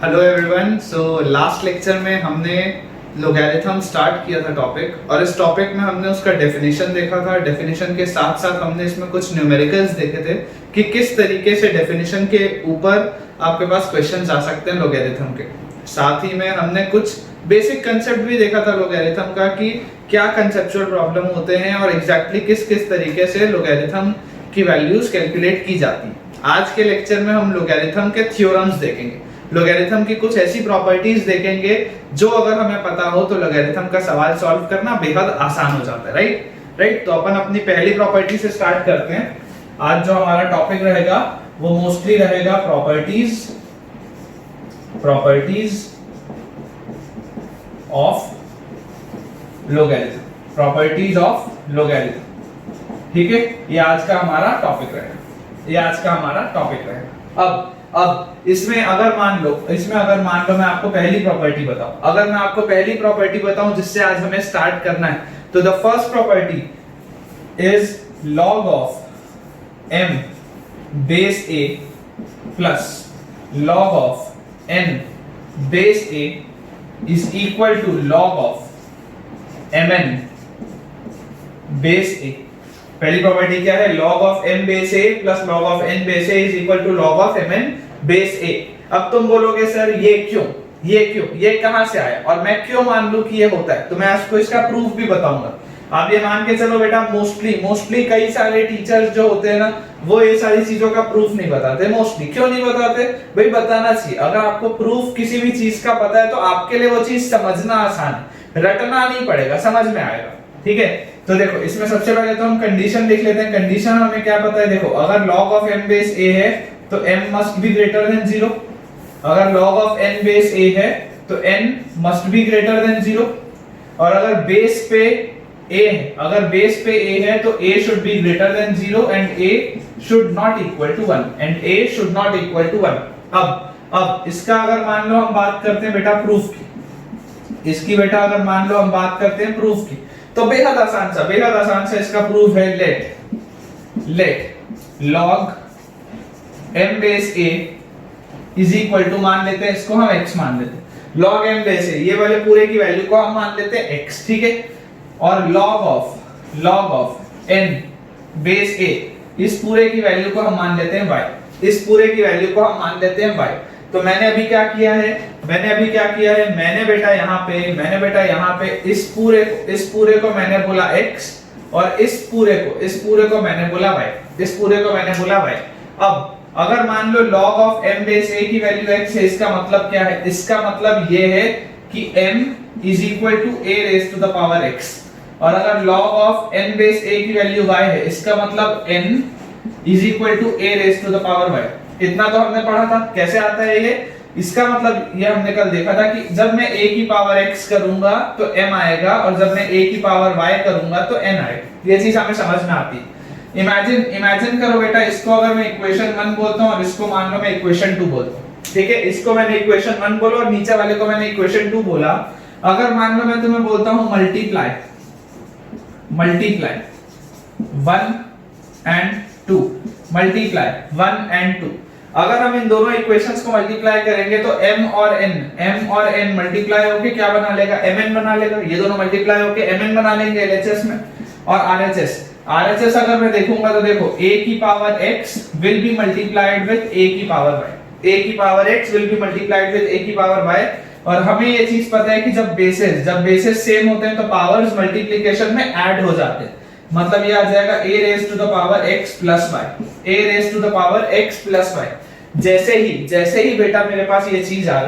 Hello everyone. So last lecture में हमने logarithm start किया था टॉपिक, और इस टॉपिक में हमने उसका डेफिनेशन देखा था। डेफिनेशन के साथ साथ हमने इसमें कुछ न्यूमेरिकल्स देखे थे कि किस तरीके से डेफिनेशन के ऊपर आपके पास क्वेश्चंस आ सकते हैं लोगैरिथम के। साथ ही में हमने कुछ बेसिक कंसेप्ट भी देखा था लोगैरिथम का कि क्या कंसेप्चुअल प्रॉब्लम होते हैं और एग्जैक्टली किस किस तरीके से लोगैरिथम की वैल्यूज कैलकुलेट की जाती हैं। आज के लेक्चर में हम लोगैरिथम के थ्योरम्स देखेंगे, लोगैरिथम की कुछ ऐसी प्रॉपर्टीज देखेंगे जो अगर हमें पता हो तो लोगैरिथम का सवाल सॉल्व करना बेहद आसान हो जाता है। राइट। तो अपन अपनी पहली प्रॉपर्टी से स्टार्ट करते हैं। आज जो हमारा टॉपिक रहेगा वो मोस्टली रहेगा प्रॉपर्टीज ऑफ लोगैरिथम। ठीक है, ये आज का हमारा टॉपिक रहेगा। अब इसमें अगर मान लो मैं आपको पहली प्रॉपर्टी बताऊं, जिससे आज हमें स्टार्ट करना है, तो the first property is log of m base a plus log of n base a is equal to log of mn base a। पहली प्रॉपर्टी क्या है? log of m base a plus log of n base a is equal to log of mn base a। अब तुम बोलोगे sir ये कहां से आया और मैं क्यों मान लूं कि ये होता है? तो मैं आपको इसका प्रूफ भी बताऊंगा। आप ये मान के चलो बेटा, मोस्टली कई सारे टीचर्स जो होते हैं ना, वो ये सारी चीजों का प्रूफ नहीं बताते। मोस्टली क्यों नहीं बताते भाई? बताना चाहिए। अगर आपको प्रूफ किसी भी चीज का पता है तो आपके लिए वो चीज समझना आसान है, रटना नहीं पड़ेगा, समझ में आएगा। ठीक है, तो देखो इसमें सबसे पहले तो हम कंडीशन लिख लेते हैं। कंडीशन हमें क्या पता है? देखो, अगर log of m base a है तो m must be greater than 0। अगर log of n base a है तो n must be greater than 0। और अगर बेस पे a है तो a should be greater than 0 and a should not equal to 1 अब इसका अगर मान लो हम बात करते हैं बेटा प्रूफ की, तो बेहद आसान सा इसका प्रूफ है। Let log m base a is equal to, मान लेते हैं इसको हम x मान लेते हैं। log m बेस a, ये वाले पूरे की वैल्यू को हम मान लेते हैं x। ठीक है, और log of n base a इस पूरे की वैल्यू को हम मान लेते हैं y। तो मैंने अभी क्या किया है? मैंने बेटा यहाँ पे इस पूरे को मैंने बोला x और इस पूरे को मैंने बोला y। अब अगर मान लो log of m base a की वैल्यू x है, इसका मतलब क्या है? इसका मतलब ये है कि m is equal to a raise to the power x। और अगर log of n base a की वैल्यू y है, इसका मतलब n is equal to a raise to the power y। इतना तो हमने पढ़ा था। कैसे आता है ये? इसका मतलब ये हमने कल देखा था कि जब मैं a की पावर x करूंगा तो m आएगा, और जब मैं a की पावर y करूंगा तो n आएगा। ये चीज हमें समझ में आती है। इमेजिन करो बेटा, इसको अगर मैं इक्वेशन 1 बोलता हूं और इसको मान लो मैं इक्वेशन 2 बोलता हूं। ठीक है, इसको मैंने इक्वेशन 1 बोला और नीचे वाले को मैंने इक्वेशन 2 बोला। अगर मान लो मैं तुम्हें बोलता हूं मल्टीप्लाई 1 एंड 2, अगर हम इन दोनों इक्वेशंस को मल्टीप्लाई करेंगे तो m और n मल्टीप्लाई होके क्या बना लेगा? mn बना लेगा। ये दोनों मल्टीप्लाई होके mn बना लेंगे LHS में। और RHS अगर मैं देखूंगा तो देखो, a की power x will B multiplied with a की पावर y। a की power x will B multiplied with a की पावर y। और हमें ये चीज पता है कि जब बेसेस सेम होते हैं तो पावर्स मल्टीप्लिकेशन में ऐड हो जाते हैं। मतलब ये आ जाएगा a raise to the power x plus y। जैसे ही बेटा मेरे पास ये चीज आ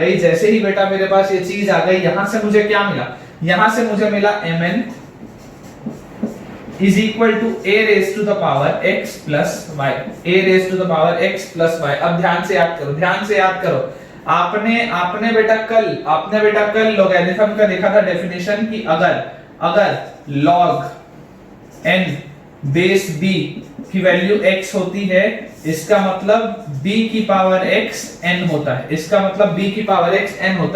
गई, यहां से मुझे क्या मिला? यहां से मुझे मिला mn is equal to a raise to the power x plus y। अब ध्यान से याद करो। आपने बेटा कल लोगैरिथम का देखा था डेफिनेशन कि अगर log n बेस b की वैल्यू x होती है, इसका मतलब b की पावर x n होता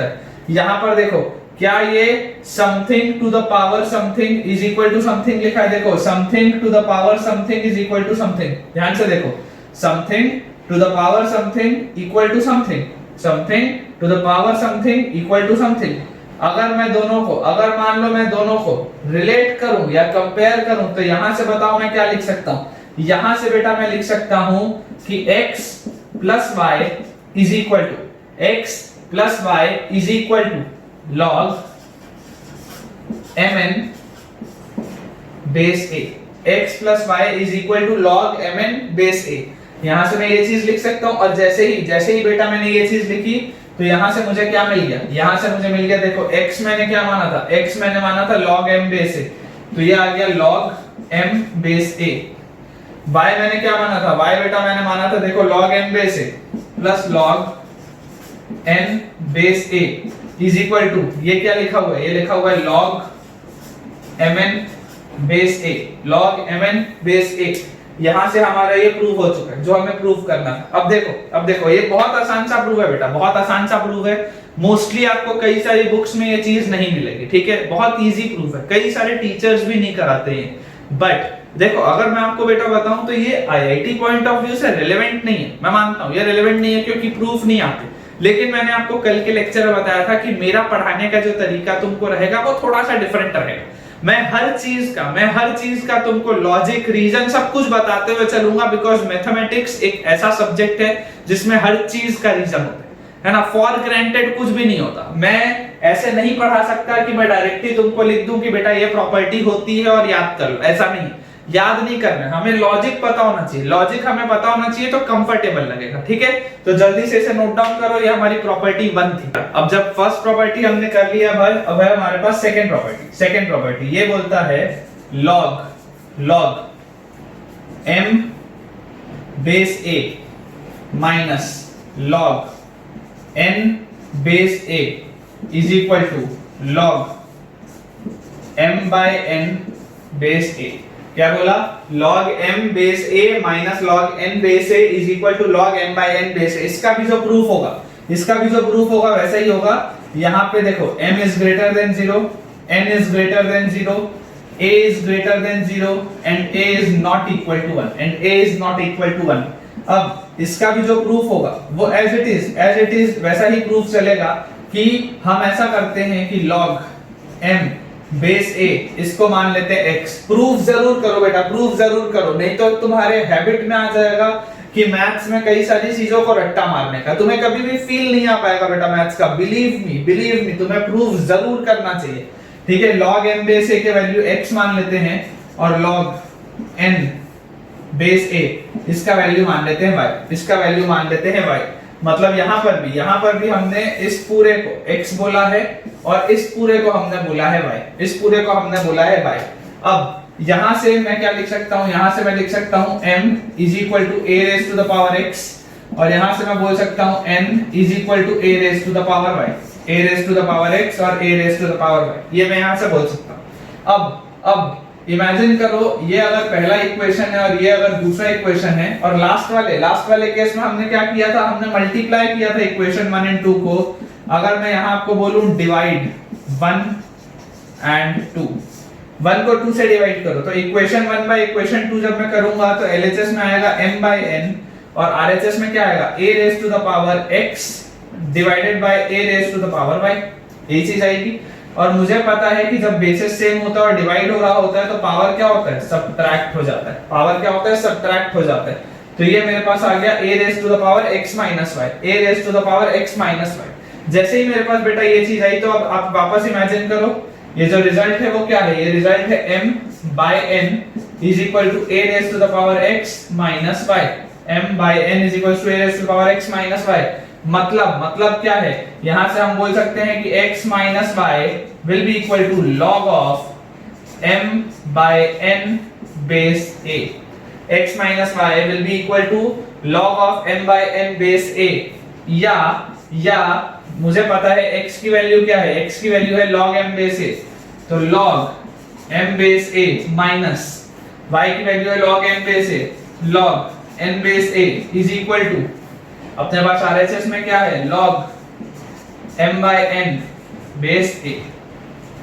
है। यहां पर देखो, क्या ये something to the power something is equal to something लिखा है? देखो, something to the power something is equal to something. ध्यान से देखो, something to the power something equal to something. Something to the power something equal to something. अगर मान लो मैं दोनों को रिलेट करूं या कंपेयर करूं तो यहां से बताओ मैं क्या लिख सकता हूं। यहां से बेटा मैं लिख सकता हूं कि x plus y is equal to log mn base a। x plus y is equal to log mn base a। यहां से मैं ये चीज लिख सकता हूं और जैसे ही बेटा मैंने ये चीज लिखी तो यहां से मुझे क्या मिल गया, यहां से मुझे मिल गया, देखो x मैंने क्या माना था, x मैंने माना था log m बेस a, तो ये आ गया log m base a। y मैंने क्या माना था, y बेटा मैंने माना था देखो log m base a plus log n base a is equal to, ये क्या लिखा हुआ है, ये लिखा हुआ है log mn base a, log mn base a। यहां से हमारा ये प्रूफ हो चुका है जो हमें प्रूफ करना है। अब देखो ये बहुत आसान सा प्रूफ है बेटा, बहुत आसान सा प्रूफ है। मोस्टली आपको कई सारी बुक्स में ये चीज नहीं मिलेगी, ठीक है, बहुत इजी प्रूफ है, कई सारे टीचर्स भी नहीं कराते हैं। बट देखो अगर मैं आपको बेटा बताऊं तो ये आईआईटी पॉइंट ऑफ व्यू से रिलेवेंट नहीं है, मैं मानता हूं ये रिलेवेंट नहीं है क्योंकि प्रूफ नहीं आते। लेकिन मैंने आपको कल के लेक्चर में बताया था कि मेरा पढ़ाने का जो तरीका तुमको रहेगा वो थोड़ा सा डिफरेंट रहेगा। मैं हर चीज का तुमको लॉजिक, रीजन सब कुछ बताते हुए चलूंगा, बिकॉज मैथमेटिक्स एक ऐसा सब्जेक्ट है जिसमें हर चीज का रीजन होता है ना, फॉर ग्रांटेड कुछ भी नहीं होता। मैं ऐसे नहीं पढ़ा सकता कि मैं डायरेक्टली तुमको लिख दूं कि बेटा ये प्रॉपर्टी होती है और याद कर लो, ऐसा नहीं, याद नहीं करना, हमें लॉजिक पता होना चाहिए, लॉजिक हमें पता होना चाहिए तो कंफर्टेबल लगेगा, ठीक है। तो जल्दी से इसे नोट डाउन करो, ये हमारी प्रॉपर्टी 1 थी। अब जब फर्स्ट प्रॉपर्टी हमने कर लिया भाई, अब है हमारे पास सेकंड प्रॉपर्टी। ये बोलता है log m base a minus log n base a is equal to log m by n base a। क्या बोला, log m base a minus log n base a is equal to log m by n base a। इसका भी जो proof होगा वैसा ही होगा। यहाँ पे देखो m is greater than 0, n is greater than 0, a is greater than 0 and a is not equal to 1, अब इसका भी जो प्रूफ होगा वो एज इट इज वैसा ही प्रूफ चलेगा कि हम ऐसा करते हैं कि log m बेस a इसको मान लेते हैं x। प्रूफ जरूर करो बेटा, प्रूफ जरूर करो, नहीं तो तुम्हारे हैबिट में आ जाएगा कि मैथ्स में कई सारी चीजों को रट्टा मारने का, तुम्हें कभी भी फील नहीं आ पाएगा बेटा मैथ्स का। बिलीव मी, तुम्हें प्रूफ जरूर करना चाहिए, ठीक है। log m बेस a के वैल्यू x मान लेते हैं और log n बेस a इसका वैल्यू मान लेते हैं y। मतलब यहाँ पर भी हमने इस पूरे को x बोला है और इस पूरे को हमने बोला है y। अब यहाँ से मैं क्या लिख सकता हूँ, यहाँ से मैं लिख सकता हूँ m is equal to a raise to the power x और यहाँ से मैं बोल सकता हूँ n is equal to a raise to the power y, a raise to the power x और a raise to the power y, ये मैं यहाँ से बोल सकता हूँ। अब इमेजिन करो ये अगर पहला इक्वेशन है और ये अगर दूसरा इक्वेशन है और लास्ट वाले केस में हमने क्या किया था, हमने मल्टीप्लाई किया था इक्वेशन 1 एंड 2 को। अगर मैं यहाँ आपको बोलूं डिवाइड 1 एंड 2, 1 को 2 से डिवाइड करो तो इक्वेशन 1 बाय इक्वेशन 2 जब मैं करूंगा तो LHS में आएगा m बाय n और RHS में क्या आएगा a raise to the power x divided by a raise to the power y, यही चीज आएगी। और मुझे पता है कि जब बेसिस सेम होता है और डिवाइड हो रहा होता है तो पावर क्या होता है, सब्ट्रैक्ट हो जाता है। तो ये मेरे पास आ गया a raise to the power x minus y, जैसे ही मेरे पास बेटा ये चीज आई तो अब आप वापस इमेजिन करो, ये जो रिजल्ट है वो क्या है, ये रिजल्ट है m by n is equal to a raise to the power x minus y, m by n is equal to a raise to the power x minus y। मतलब क्या है, यहां से हम बोल सकते हैं कि x minus y will be equal to log of m by n base a। x minus y will be equal to log of m by n base a, या मुझे पता है x की वैल्यू क्या है, x की value है log m base a, तो log m base a minus y की वैल्यू है log m base a, log n base a is equal to अपने पास RHS में क्या है log m by n base a,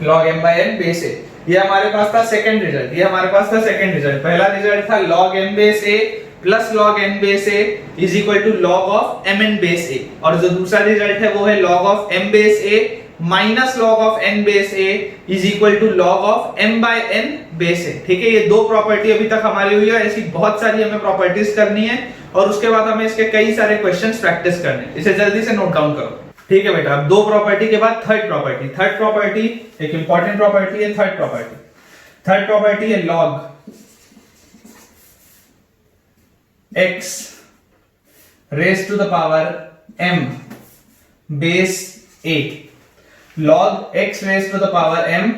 log m by n base a। ये हमारे पास था सेकंड रिजल्ट, पहला रिजल्ट था log m base a plus log n base a is equal to log of mn base a, और जो दूसरा result है वो है log of m base a minus log of n base a is equal to log of m by n base a। ठीक है, ये दो प्रॉपर्टी अभी तक हमारी हुई है, ऐसी बहुत सारी हमें प्रॉपर्टीज करनी है और उसके बाद हमें इसके कई सारे क्वेश्चंस प्रैक्टिस करने हैं। इसे जल्दी से नोट डाउन करो। ठीक है बेटा, अब दो प्रॉपर्टी के बाद थर्ड प्रॉपर्टी एक इंपॉर्टेंट प्रॉपर्टी है। थर्ड प्रॉपर्टी है log x raise to the power m base a, log x raise to the power m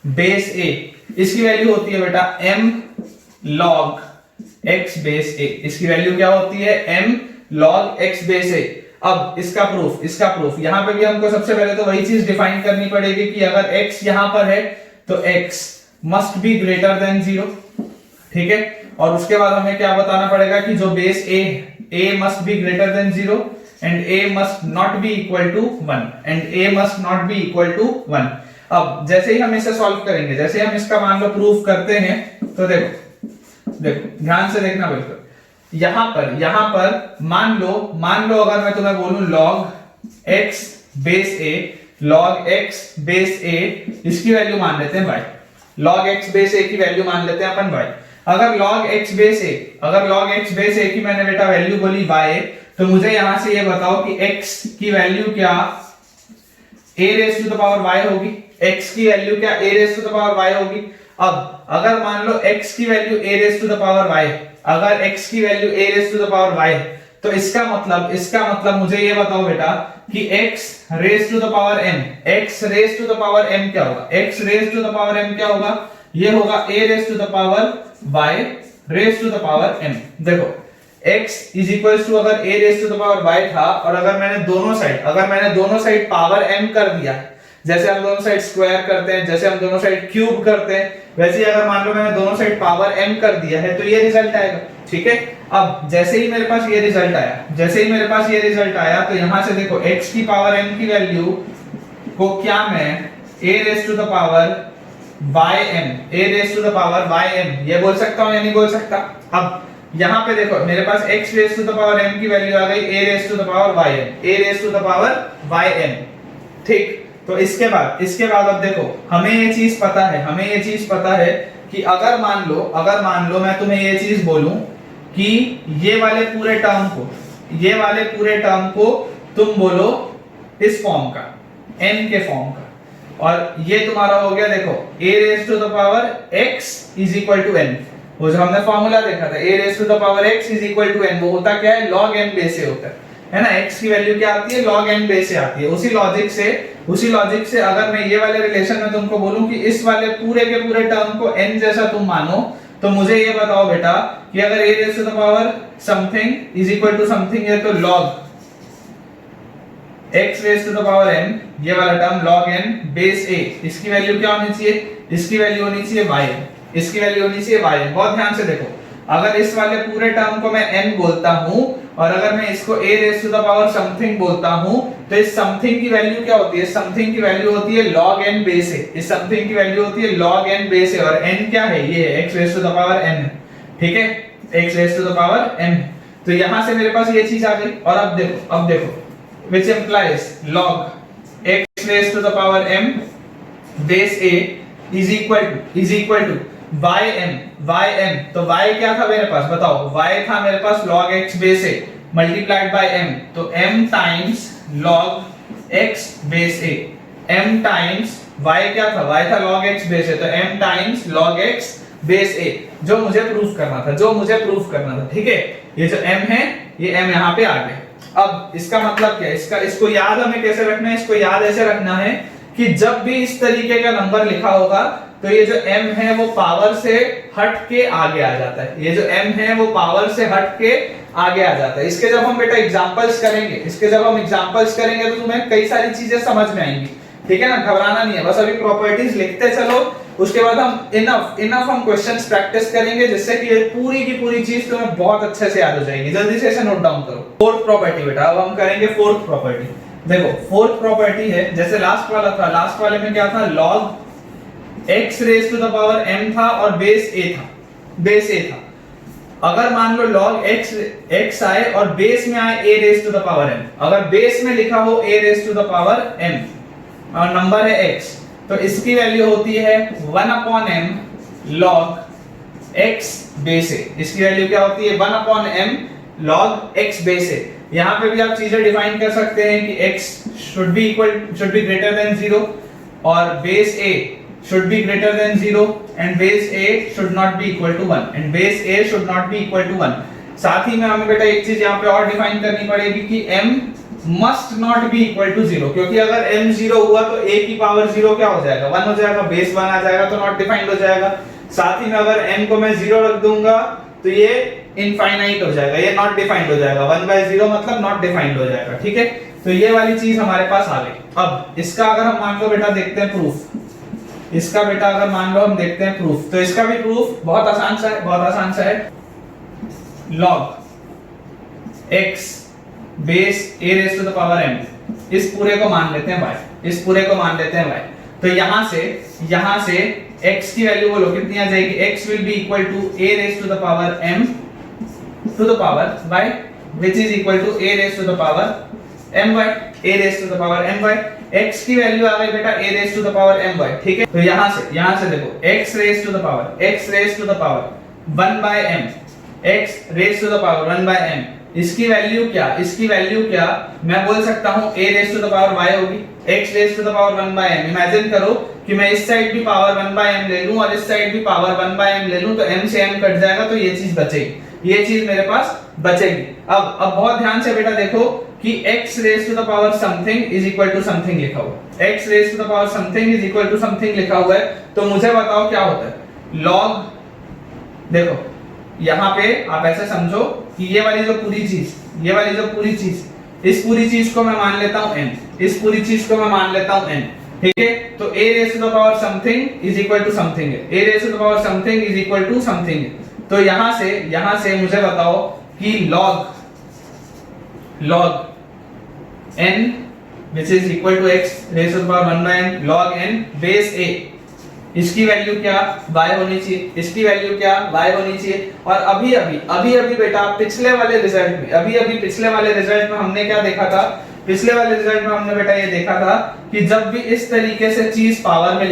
base a, इसकी वैल्यू होती है बेटा m log x base a। इसकी वैल्यू क्या होती है? m log x base a। अब इसका प्रूफ यहां पे भी हमको सबसे पहले तो वही चीज डिफाइन करनी पड़ेगी कि अगर x यहां पर है तो x must be greater than 0। ठीक है, और उसके बाद हमें क्या बताना पड़ेगा कि जो base a must be greater than 0 and a must not be equal to 1 अब जैसे ही हम इसे सॉल्व करेंगे, जैसे हम इसका मान लो प्रूफ करते हैं, तो देखो ध्यान से देखना बिल्कुल। यहां पर मान लो अगर मैं तुम्हें बोलूं log x बेस a, इसकी वैल्यू मान लेते हैं y, log x base a की वैल्यू मान लेते हैं अपन y। अगर log x बेस a की मैंने बेटा वैल्यू बोली y, तो मुझे यहां से ये बताओ कि x की वैल्यू क्या a raise to the power y होगी। x की वैल्यू क्या a raise to the power y होगी। अब अगर मान लो x की value a raise to the power y, अगर x की value a raise to the power y, तो इसका मतलब मुझे ये बताओ बेटा कि x raise to the power m, x raise to the power m क्या होगा? x raise to the power m क्या होगा? ये होगा a raise to the power y raise to the power m। देखो x इज इक्वल्स टू, अगर a raise to the power y था और अगर मैंने दोनों साइड पावर m कर दिया, जैसे हम दोनों साइड स्क्वायर करते हैं, जैसे हम दोनों साइड क्यूब करते हैं, वैसे ही अगर मान लो मैंने दोनों साइड पावर m कर दिया है तो ये रिजल्ट आएगा। ठीक है, अब जैसे ही मेरे पास ये रिजल्ट आया तो यहां से देखो x की पावर m की वैल्यू को क्या मैं a raise to the power ym ये बोल सकता हूं या नहीं बोल सकता? अब यहां पे देखो मेरे पास x raise to the power m की वैल्यू आ गई a raise to the power ym। ठीक, तो इसके बाद अब देखो हमें ये चीज पता है कि अगर मान लो मैं तुम्हें ये चीज बोलूं कि ये वाले पूरे टर्म को तुम बोलो इस फॉर्म का, n के फॉर्म का, और ये तुम्हारा हो गया देखो a raise to the power x is equal to n। वो जो हमने फॉर्मूला देखा था a raise to the power x is equal to n, वो होता क्या है? log n बेस से होता है ना। x की वैल्यू क्या आती है? log n बेस से आती है। उसी लॉजिक से अगर मैं ये वाले रिलेशन में तुमको बोलूं कि इस वाले पूरे के पूरे टर्म को n जैसा तुम मानो, तो मुझे ये बताओ बेटा कि अगर a raise to the power something is equal to something है तो log x raise to the power n, ये वाला term log n base a, इसकी वैल्यू क्या होनी चाहिए? इसकी वैल्यू होनी चाहिए y। बहुत ध्यान से देखो, अगर इस वाले पूरे टर्म को मैं n बोलता हूं और अगर मैं इसको a raise to the power something बोलता हूं, तो इस समथिंग की वैल्यू क्या होती है? समथिंग की वैल्यू होती है log n बेस a। इस समथिंग की वैल्यू होती है log n बेस a, और n क्या है? ये है x raise to the power n। ठीक है, x raise to the power n। तो यहां से मेरे पास ये चीज आ गई, और अब देखो which implies log x raise to the power m base a is equal to ym। तो y क्या था मेरे पास? बताओ, y था मेरे पास log x base a multiplied bye m, तो m times log x base a। m times y क्या था? y था log x बेस a, तो m times log x base a, जो मुझे प्रूफ करना था। ठीक है, ये जो m है, ये m यहाँ पे आ गया। अब इसका मतलब क्या है? इसको याद हमें कैसे रखना है? इसको याद ऐसे रखना है कि जब भी इस तरीके का नंबर लिखा होगा तो ये जो m है वो पावर से हट के आगे आ जाता है। इसके जब हम बेटा एग्जांपल्स करेंगे तो तुम्हें कई सारी चीजें समझ में आएंगी। ठीक है ना, घबराना नहीं है, बस अभी प्रॉपर्टीज लिखते चलो, उसके बाद हम इनफ हम क्वेश्चंस प्रैक्टिस करेंगे, जिससे कि ये पूरी की पूरी चीज तुम्हें बहुत अच्छे से याद हो जाएगी। जल्दी से इसे नोट डाउन करो। फोर्थ प्रॉपर्टी बेटा, अब हम करेंगे फोर्थ प्रॉपर्टी। देखो फोर्थ प्रॉपर्टी है, जैसे लास्ट वाले में क्या था? log x raise to the power m था और बेस a था। अगर मान लो log x आए और बेस में आए a raise to the power m, अगर बेस में लिखा हो a raise to the power m और नंबर है x, तो इसकी वैल्यू होती है 1/m log x base a। इसकी वैल्यू क्या होती है 1/m log x base a। यहाँ पे भी आप चीजें डिफाइन कर सकते हैं कि x should be greater than 0 और base a should be greater than 0 and base a should not be equal to 1 and base a should not be equal to 1। साथ ही में हमें बेटा एक चीज यहाँ पे और डिफाइन करनी पड़ेगी कि m must not be equal to 0, क्योंकि अगर m 0 हुआ तो a की पावर 0 क्या हो जाएगा 1 हो जाएगा, बेस 1 आ जाएगा तो नॉट डिफाइंड हो जाएगा। साथ ही में अगर m को मैं 0 रख दूंगा तो ये इनफाइनाइट हो जाएगा, ये नॉट डिफाइंड हो जाएगा, 1/0 मतलब नॉट डिफाइंड हो जाएगा। ठीक है, तो ये वाली चीज हमारे पास आ गई। अब इसका अगर हम मान लो बेटा देखते हैं प्रूफ, इसका बेटा अगर मान लो हम देखते हैं प्रूफ, तो इसका भी प्रूफ बहुत आसान सा है, बहुत आसान सा है। log x base a raise to the power m, इस पूरे को मान लेते हैं y, इस पूरे को मान लेते हैं y। तो यहां से x की वैल्यू बोलो कितनी आ जाएगी, x will be equal to a raise to the power m to the power y which is equal to a raise to the power my, a raise to the power my। x की value आ गई बेटा a raise to the power my। ठीक है, तो यहां से देखो x raise to the power 1/m, x raise to the power 1/m, इसकी वैल्यू क्या मैं बोल सकता हूं a raise to the power y होगी, x raise to the power 1/m। Imagine करो कि मैं इस साइड भी पावर 1/m ले लूं और इस साइड भी पावर 1/m ले लूं, तो m से m कट जाएगा तो ये चीज बचेगी, ये चीज मेरे पास बचेगी। अब बहुत ध्यान से बेटा देखो कि x raise to the power something is equal to something लिखा हुआ है, x raise to the power something is equal to something लिखा हुआ है। तो मुझे बताओ क्या होता है log, देखो यहाँ पे आप ऐसे समझो कि ये वाली जो पूरी चीज, इस पूरी चीज को मैं मान लेता हूं n, इस पूरी चीज को मैं मान लेता हूं n। ठीक है, तो a raise to the power something is equal to something है, a raise to the power something is equal to something है। तो यहां से मुझे बताओ कि log n which is equal to x raised to the power 1/n log n base a, इसकी value क्या y होनी चाहिए, इसकी वैल्यू क्या y होनी चाहिए। और अभी बेटा पिछले वाले रिजल्ट में हमने क्या देखा था, पिछले वाले रिजल्ट में हमने बेटा ये देखा था कि जब भी इस तरीके से चीज पावर में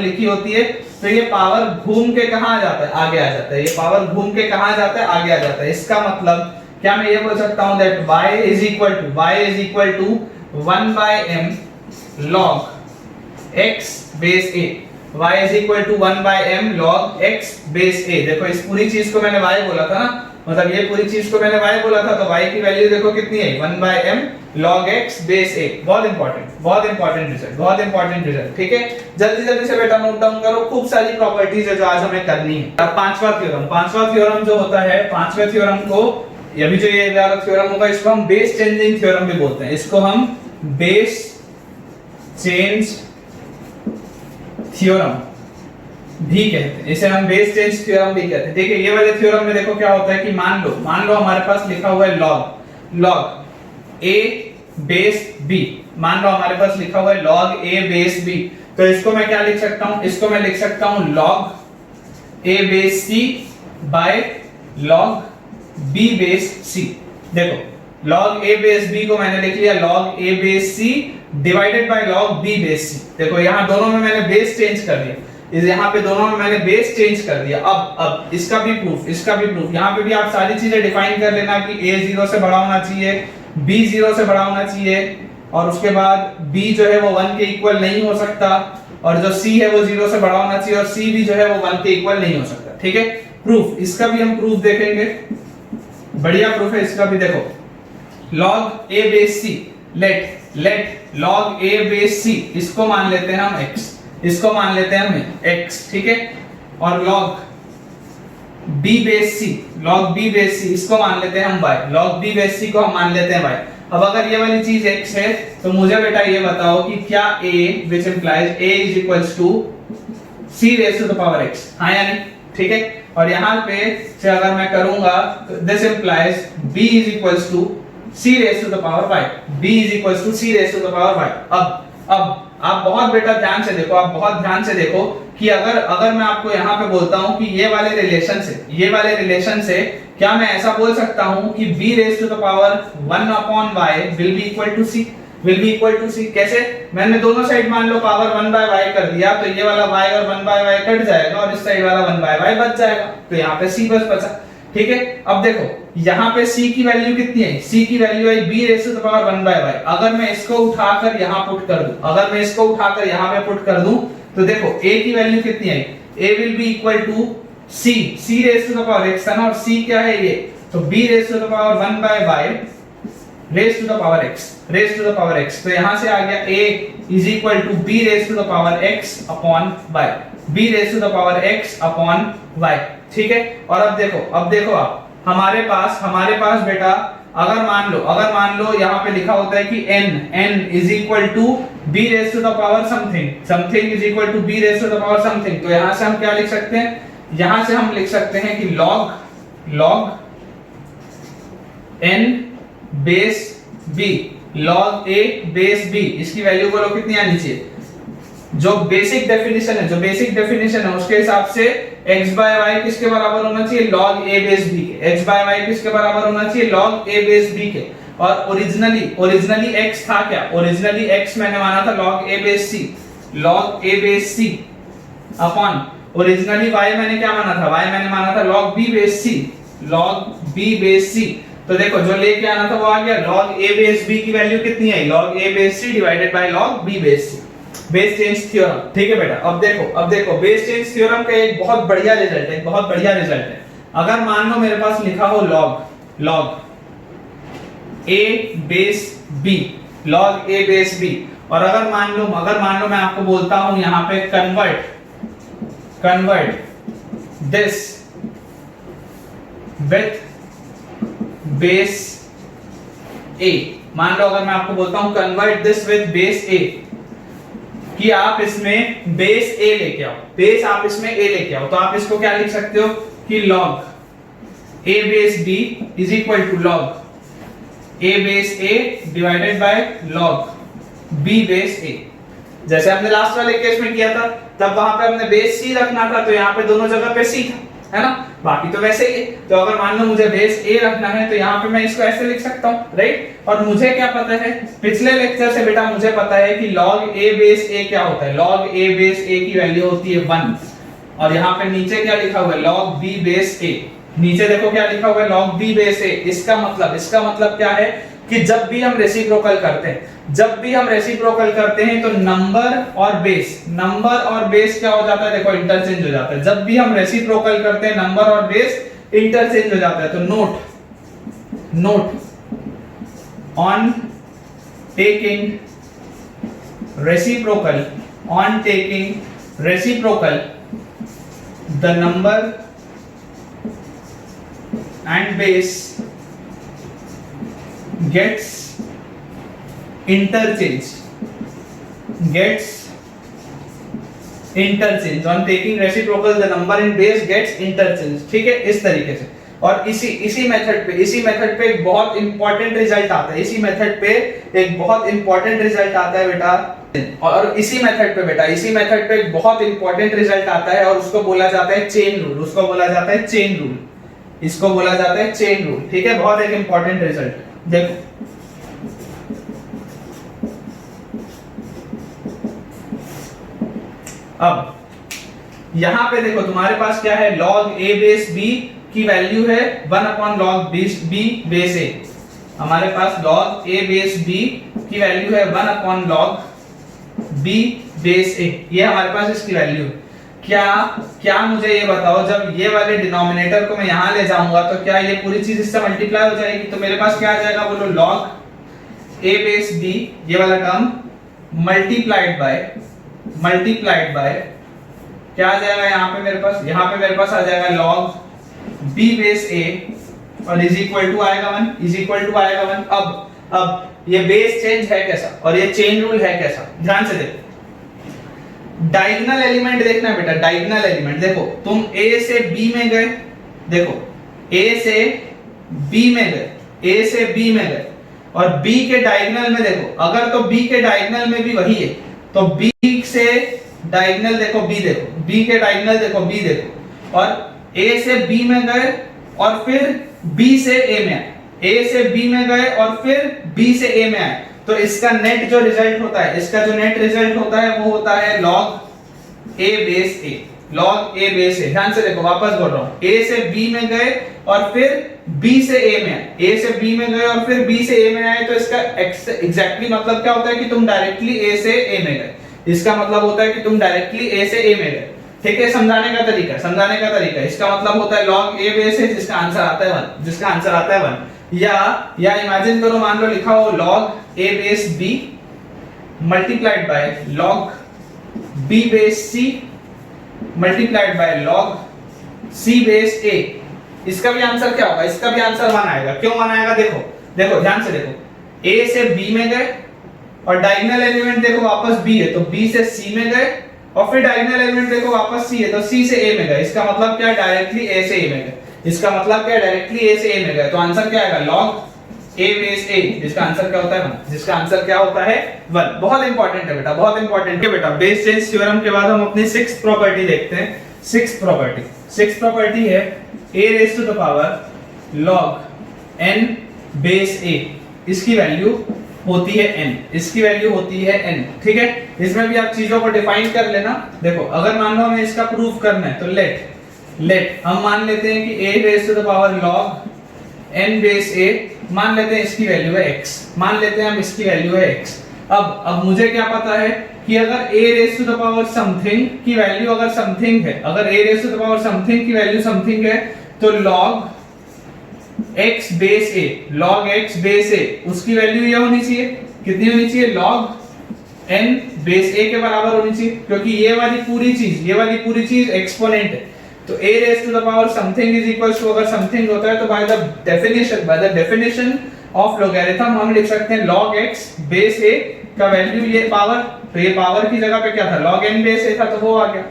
लिखी होती है, तो ये पावर घूम के कहां आ जाता है, आगे आ जाता है, ये पावर घूम के कहां आ जाता है, आगे आ जाता है। इसका मतलब क्या मैं ये बोल सकता हूं that y is equal to 1/m log x base a, y is equal to 1/m log x base a। देखो इस पूरी चीज को मैंने y बोला था ना, मतलब ये पूरी चीज को मैंने y बोला था, तो y की वैल्यू देखो कितनी है 1/m log x base a। बहुत इंपॉर्टेंट रिजल्ट। ठीक है, जल्दी से बेटा नोट डाउन करो, खूब सारी प्रॉपर्टीज है जो आज हमें करनी है। अब पांचवा थ्योरम जो होता है, पांचवे थ्योरम को, अभी जो ये वाला थ्योरम होगा इसको हम बेस चेंजिंग थ्योरम भी बोलते हैं, इसको हम बेस चेंज थ्योरम भी कहते हैं, इसे हम बेस चेंज थ्योरम भी कहते हैं। देखिए ये वाले थ्योरम में देखो क्या होता है कि मान लो हमारे पास लिखा हुआ है log a बेस b, मान लो हमारे पास लिखा हुआ है log a बेस b, तो इसको मैं क्या लिख सकता हूं, इसको मैं लिख सकता हूं log a base c by log b base c। देखो log a बेस b को मैंने लिख लिया log a base c divided by log b base c। देखो यहाँ दोनों में मैंने बेस चेंज कर दिया, इस यहाँ पे दोनों में मैंने बेस चेंज कर दिया। अब इसका भी प्रूफ, यहाँ पे भी आप सारी चीजें डिफाइन कर लेना कि a 0 से बड़ा होना चाहिए, b 0 से बड़ा होना चाहिए, और उसके बाद b जो है वो 1 के इक्वल नहीं हो सकता, और जो c है वो 0 से बड़ा होना चाहिए, और c भी जो है वो 1 के इक्वल नहीं हो सकता। ठीक है, प्रूफ, इसका भी हम प्रूफ देखेंगे, बढ़िया प्रूफ है इसका भी। देखो log a base c, let log a base c, इसको मान लेते हैं हम x, इसको मान लेते हैं हम x। ठीक है, और log b बेस c, इसको मान लेते हैं हम y, log b base c को हम मान लेते हैं y। अब अगर ये वाली चीज x है तो मुझे बेटा ये बताओ कि क्या a which implies a is equals to c raised to the power x, हाँ या नहीं। ठीक है, और यहाँ पे से अगर मैं करूंगा this implies b is equals to c raised to the power y, b is equals to c raised to the power y। अब आप बहुत बेटा ध्यान से देखो, आप बहुत ध्यान से देखो कि अगर मैं आपको यहाँ पे बोलता हूँ कि ये वाले रिलेशन से क्या मैं ऐसा बोल सकता हूँ कि b raise to the power 1 upon y will be equal to c, कैसे? मैंने दोनों साइड मान लो पावर 1 बाय y कर दिया, तो ये वाला y और 1 बाय y कट जाएगा और इस साइड वाला 1 बाय y बच जाएगा, तो यहाँ पे c बस बचा। ठीक है, अब देखो यहाँ पे c की वैल्यू कितनी है? c की वैल्यू है b raise to the power 1 by y। अगर मैं इसको उठाकर यहाँ पुट कर दूं, तो देखो a की वैल्यू कितनी है? a will be equal to c raise to the power x है ना, और c क्या है ये? तो b raise to the power 1 by y raise to the power x, तो यहां से आ गया a is equal to b raise to the power x upon y, b raise to the power x upon y। ठीक है, और अब देखो आप हमारे पास बेटा अगर मान लो यहाँ पे लिखा होता है कि n is equal to b raise to the power something is equal to b raise to the power something, तो यहाँ से हम क्या लिख सकते हैं? यहाँ से हम लिख सकते हैं कि log n base b, log a base b, इसकी वैल्यू बोलो कितनी आनी चाहिए? जो बेसिक डेफिनेशन है उसके हिसाब से x बाय y किसके बराबर होना चाहिए? log a बेस b के। x बाय y किसके बराबर होना चाहिए? log a बेस b के। और ओरिजिनली x था क्या? ओरिजिनली x मैंने माना था log a base c upon originally y मैंने क्या माना था? y मैंने माना था log b बेस c। तो देखो जो लेके आना था वो आ गया। log a बेस b की वैल्यू कितनी है? log a base c divided by log b base c, base change theorem. ठीक है बेटा, अब देखो बेस चेंज थ्योरम का एक बहुत बढ़िया रिजल्ट है। अगर मान लो मेरे पास लिखा हो log a बेस b, और अगर मान लो मैं आपको बोलता हूं यहां पे convert this with base a, मान लो अगर मैं आपको बोलता हूं convert this with base a, कि आप इसमें बेस a लेके आओ, तो आप इसको क्या लिख सकते हो कि log a base b is equal to log a base a divided by log b base a। जैसे हमने लास्ट वाले केस में किया था, तब वहां पे हमने बेस c रखना था, तो यहाँ पे दोनों जगह पे c था, है ना? बाकी तो वैसे ही। तो अगर मान लो मुझे बेस a रखना है, तो यहाँ पे मैं इसको ऐसे लिख सकता हूँ, राइट? और मुझे क्या पता है पिछले लेक्चर से बेटा, मुझे पता है कि log a बेस a क्या होता है? log a बेस a की वैल्यू होती है 1, और यहाँ पे नीचे क्या लिखा हुआ है? log b base a। नीचे देखो क्या लिखा हुआ है? log b base a। इसका मतलब क्या है कि जब भी हम रेसिप्रोकल करते हैं तो नंबर और बेस क्या हो जाता है? देखो इंटरचेंज हो जाता है। जब भी हम रेसिप्रोकल करते हैं नंबर और बेस इंटरचेंज हो जाता है। तो note on taking reciprocal the number and base gets interchanged on taking reciprocal the number and base gets interchanged। ठीक है, इस तरीके से। और इसी मेथड पे एक बहुत इंपॉर्टेंट रिजल्ट आता है बेटा। और इसी मेथड पे एक बहुत इंपॉर्टेंट रिजल्ट आता है, और उसको बोला जाता है चेन रूल। इसको बोला जाता है चेन रूल। ठीक है, बहुत एक इंपॉर्टेंट रिजल्ट। देखो अब यहां पे देखो तुम्हारे पास क्या है? log a बेस b की वैल्यू है 1 upon log b base a। हमारे पास log a बेस b की वैल्यू है 1 upon log b base a। ये हमारे पास इसकी वैल्यू है। क्या मुझे ये बताओ, जब ये वाले डिनोमिनेटर को मैं यहां ले जाऊंगा तो क्या ये पूरी चीज इससे मल्टीप्लाई हो जाएगी? तो मेरे पास क्या आ जाएगा? बोलो log a बेस b, ये वाला टर्म मल्टीप्लाइड बाय क्या आ जाएगा यहाँ पे मेरे पास आ जाएगा log b बेस a, और इज इक्वल टू आएगा 1। अब ये बेस चेंज है कैसा और ये चेन रूल है कैसा? ध्यान से देखो। डायगोनल एलिमेंट देखना है बेटा। डायगोनल एलिमेंट देखो, तुम a से b में गए, देखो a से b में गए और b के डायगोनल में देखो, अगर तो b के डायगोनल में भी वही है तो b से डायगोनल देखो b, देखो b के डायगोनल देखो b, देखो और a से b में गए और फिर b से a में आए, a से b में गए और फिर b से a में आए, तो इसका नेट जो रिजल्ट होता है, इसका जो नेट रिजल्ट होता है वो होता है log a base a, log a base a। ध्यान से देखो, वापस बोल रहा हूं, a से b में गए और फिर b से a में आए, a से b में गए और फिर b से a में आए, तो इसका एग्जैक्टली मतलब क्या होता है कि तुम डायरेक्टली a से a में गए। इसका मतलब होता है कि तुम डायरेक्टली a से a में गए। ठीक है, समझाने का तरीका, समझाने का तरीका, इसका मतलब होता है log a बेस a, जिसका आंसर आता है 1, जिसका आंसर आता है 1। या इमेजिन करो, मान लो लिखा हो log a base b multiplied by log b base c multiplied by log c base a। इसका भी आंसर क्या होगा? इसका भी आंसर 1 आएगा। क्यों 1 आएगा? देखो देखो ध्यान से देखो, a से b में गए और डायगोनल एलिमेंट देखो वापस b है, तो b से c में गए और फिर डायगोनल एलिमेंट देखो वापस c है, तो c से a में गए। इसका मतलब क्या है? डायरेक्टली a से a में गए। इसका मतलब क्या है? डायरेक्टली a से a में गए, तो आंसर क्या आएगा? log a बेस a, जिसका आंसर क्या होता है 1, जिसका आंसर क्या होता है 1। बहुत इंपॉर्टेंट है बेटा, बहुत इंपॉर्टेंट है बेटा। बेस चेंज थ्योरम के बाद हम अपनी 6th प्रॉपर्टी देखते हैं। 6th प्रॉपर्टी है a raise to the power log n base a। इसकी वैल्यू होती है n, इसकी वैल्यू होती है n। ठीक है, इसमें भी आप चीजों को डिफाइन कर लेना। देखो, अगर मान लो हमें इसका प्रूफ करना है तो लेट हम मान लेते हैं कि a raise to the power log n base a, मान लेते हैं इसकी वैल्यू है x, मान लेते हैं हम इसकी वैल्यू है x। अब मुझे क्या पता है कि अगर a raise to the power something की वैल्यू अगर समथिंग है, अगर a raise to the power something की वैल्यू समथिंग है, तो log x base a, log x base a, उसकी वैल्यू ये होनी चाहिए, कितनी होनी चाहिए? log n बेस a के बराबर होनी चाहिए, क्योंकि ये वाली पूरी चीज एक्सपोनेंट है। तो a raise to the power something is equals to, अगर समथिंग होता है तो by the definition of logarithm हम लिख सकते हैं log x बेस a का वैल्यू ये पावर, तो ये पावर की जगह पे क्या था? log n बेस a था, तो वो आ गया।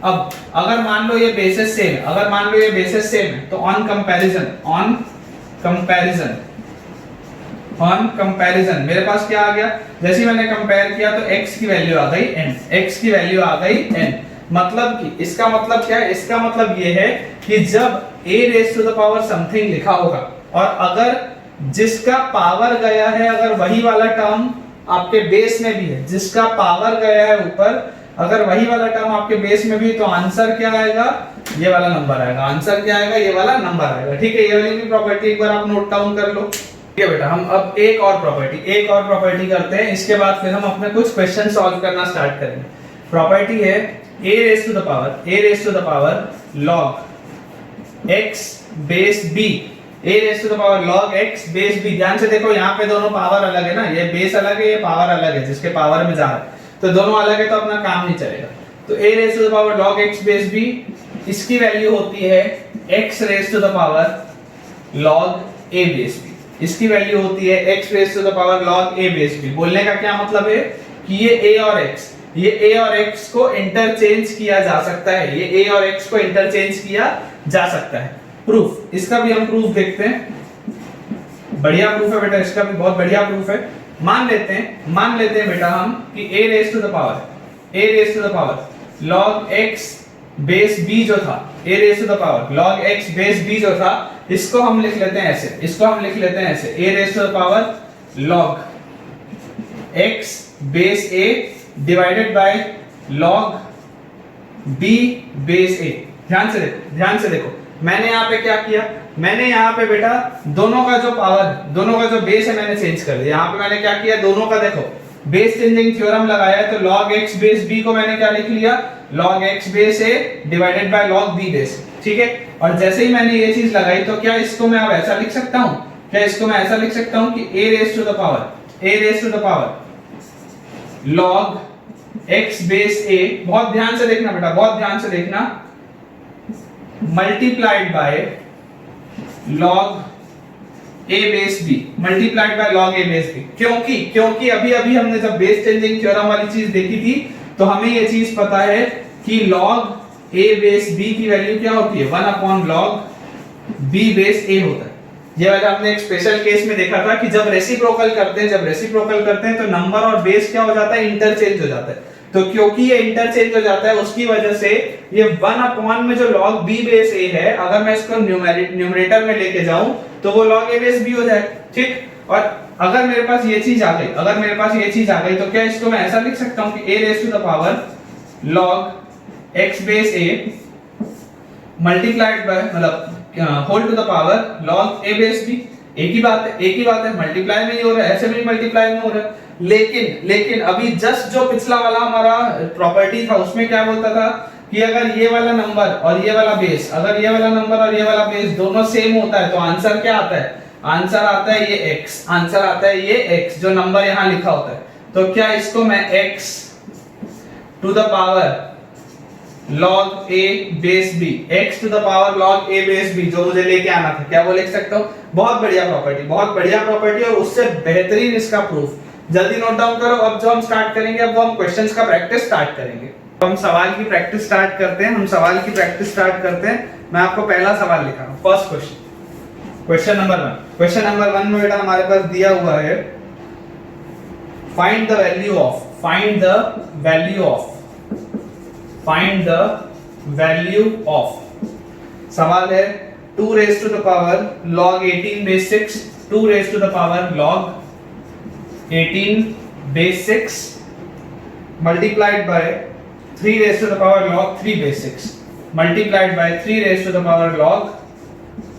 अब अगर मान लो ये बेसिस सेम है, अगर मान लो ये बेसिस सेम है, तो ऑन कंपैरिजन मेरे पास क्या आ गया? जैसे ही मैंने कंपेयर किया तो x की वैल्यू आ गई n, x की वैल्यू आ गई n। मतलब कि इसका मतलब क्या है? इसका मतलब ये है कि जब a raise to the power something लिखा होगा और अगर जिसका पावर गया है, अगर वही वाला टर्म आपके बेस में भी है, जिसका पावर गया है ऊपर, अगर वही वाला टर्म आपके बेस में भी, तो आंसर क्या आएगा? ये वाला नंबर आएगा। आंसर क्या आएगा? ये वाला नंबर आएगा। ठीक है, ये वाली भी प्रॉपर्टी एक बार आप नोट डाउन कर लो। ठीक है बेटा, हम अब एक और प्रॉपर्टी करते हैं, इसके बाद फिर हम अपने कुछ क्वेश्चन सॉल्व करना स्टार्ट करेंगे। प्रॉपर्टी है a raise to the power log x base b, a raise to the power log x base b। ध्यान से देखो, यहाँ पे दोनों पावर अलग है ना, ये बेस अलग है, ये पावर अलग है, जिसके पावर में जा रहा है, तो दोनों अलग है तो अपना काम नहीं चलेगा। तो a raise to the power log x base b, इसकी वैल्यू होती है x raise to the power log a base b, इसकी वैल्यू होती है x raise to the power log a base b। बोलने का क्या मतलब है कि ये a और x को इंटरचेंज किया जा सकता है, ये a और x को इंटरचेंज किया जा सकता है। प्रूफ, इसका भी हम प्रूफ देखते हैं। बढ़िया प्रूफ है बेटा, इसका भी बहुत बढ़िया प्रूफ है। मान लेते हैं बेटा हम कि a raise to the power log x base b जो था, a raise to the power log x base b जो था, इसको हम लिख लेते हैं ऐसे, a raise to the power log x base a divided by log b base a। ध्यान से देखो, मैंने यहाँ पे क्या किया? मैंने यहाँ पे बेटा दोनों का जो बेस है मैंने चेंज कर दिया। यहाँ पे मैंने क्या किया? दोनों का देखो बेस चेंजिंग थ्योरम लगाया है, तो log x बेस b को मैंने क्या लिख लिया? log x base a divided by log b base. ठीक है, और जैसे ही मैंने ये चीज लगाई, तो क्या इसको मैं अब ऐसा लिख सकता हूँ? कि a raise to the power log x base a, बहुत ध्यान से देखना बेटा, बहुत ध्यान से देखना, multiplied by log a base b, क्योंकि अभी हमने जब बेस चेंजिंग थ्योरम वाली चीज देखी थी, तो हमें ये चीज पता है कि log a बेस b की वैल्यू क्या होती है? 1 upon log b base a होता है। ये वाला हमने एक स्पेशल केस में देखा था कि जब रेसिप्रोकल करते हैं तो नंबर और बेस क्या हो जाता है, इंटरचेंज हो जाता है। तो क्योंकि ये इंटरचेंज हो जाता है उसकी वजह से ये 1 अपॉन में जो log b बेस a है, अगर मैं इसको न्यूमरेटर में लेके जाऊं तो वो log a बेस b हो जाए, ठीक। और अगर मेरे पास ये चीज आ गई तो क्या इसको मैं ऐसा लिख सकता हूं कि a raise to the power log x base a multiplied by मतलब whole to the power log a base b। एक ही बात है, मल्टीप्लाई में ही हो रहा है, ऐसे भी मल्टीप्लाई में हो रहा है। लेकिन अभी जस्ट जो पिछला वाला हमारा प्रॉपर्टी था उसमें क्या बोलता था कि अगर ये वाला नंबर और ये वाला बेस, अगर ये वाला नंबर और ये वाला बेस दोनों सेम होता है तो आंसर क्या आता है, आंसर आता है ये x, जो नंबर यहां लिखा होता है। तो क्या इसको मैं x to the power log a base b, x to the power log a base b जो मुझे लेके आना था, क्या वो लिख सकता हूं। बहुत बढ़िया प्रॉपर्टी और उससे बेहतरीन इसका प्रूफ। जल्दी नोट डाउन करो। अब जो हम स्टार्ट करेंगे, अब हम क्वेश्चंस का प्रैक्टिस स्टार्ट करेंगे। हम सवाल की प्रैक्टिस स्टार्ट करते हैं। मैं आपको पहला सवाल लिखा हूं, फर्स्ट क्वेश्चन नंबर 1 में बेटा हमारे पास दिया हुआ है फाइंड द वैल्यू ऑफ सवाल है 2 raise to the power log 18 base 6, 2 raise to the power log 18 base 6 multiplied by 3 raised to the power log 3 base 6 multiplied by 3 raised to the power log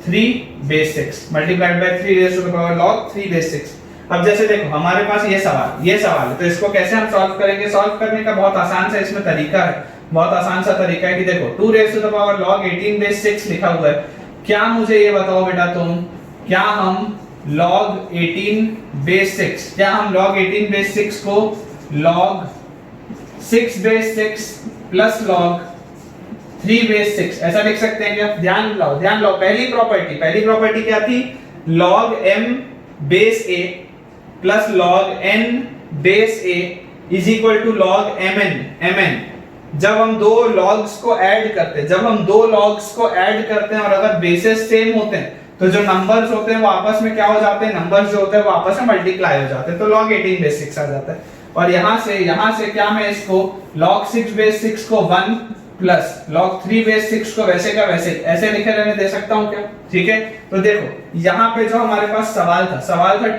3 base 6 multiplied by 3 raised to the power log 3 base 6। अब जैसे देखो हमारे पास ये सवाल है, तो इसको कैसे हम सॉल्व करेंगे। सॉल्व करने का बहुत आसान सा इसमें तरीका है, बहुत आसान सा तरीका है कि देखो 2 raised to the power log 18 base 6 लिखा हुआ है। क्या मुझे ये बताओ बेटा तुम, क्या हम log 18 बेस 6, क्या हम log 18 बेस 6 को log 6 base 6 plus log 3 base 6 ऐसा लिख सकते हैं क्या। ध्यान लाओ पहली प्रॉपर्टी क्या थी, log m base a plus log n base a is equal to log mn। जब हम दो logs को ऐड करते हैं और अगर बेसेस सेम होते हैं तो जो नंबर्स होते हैं वो आपस में क्या हो जाते हैं, नंबर्स जो होते हैं वो आपस में मल्टीप्लाई हो जाते हैं, तो log 18 बेस 6 आ जाता है। और यहां से क्या मैं इसको log 6 बेस 6 को 1 प्लस log 3 बेस 6 को वैसे का वैसे ऐसे लिखे रहने दे सकता हूं क्या, ठीक है। तो देखो यहां पे जो हमारे पास सवाल था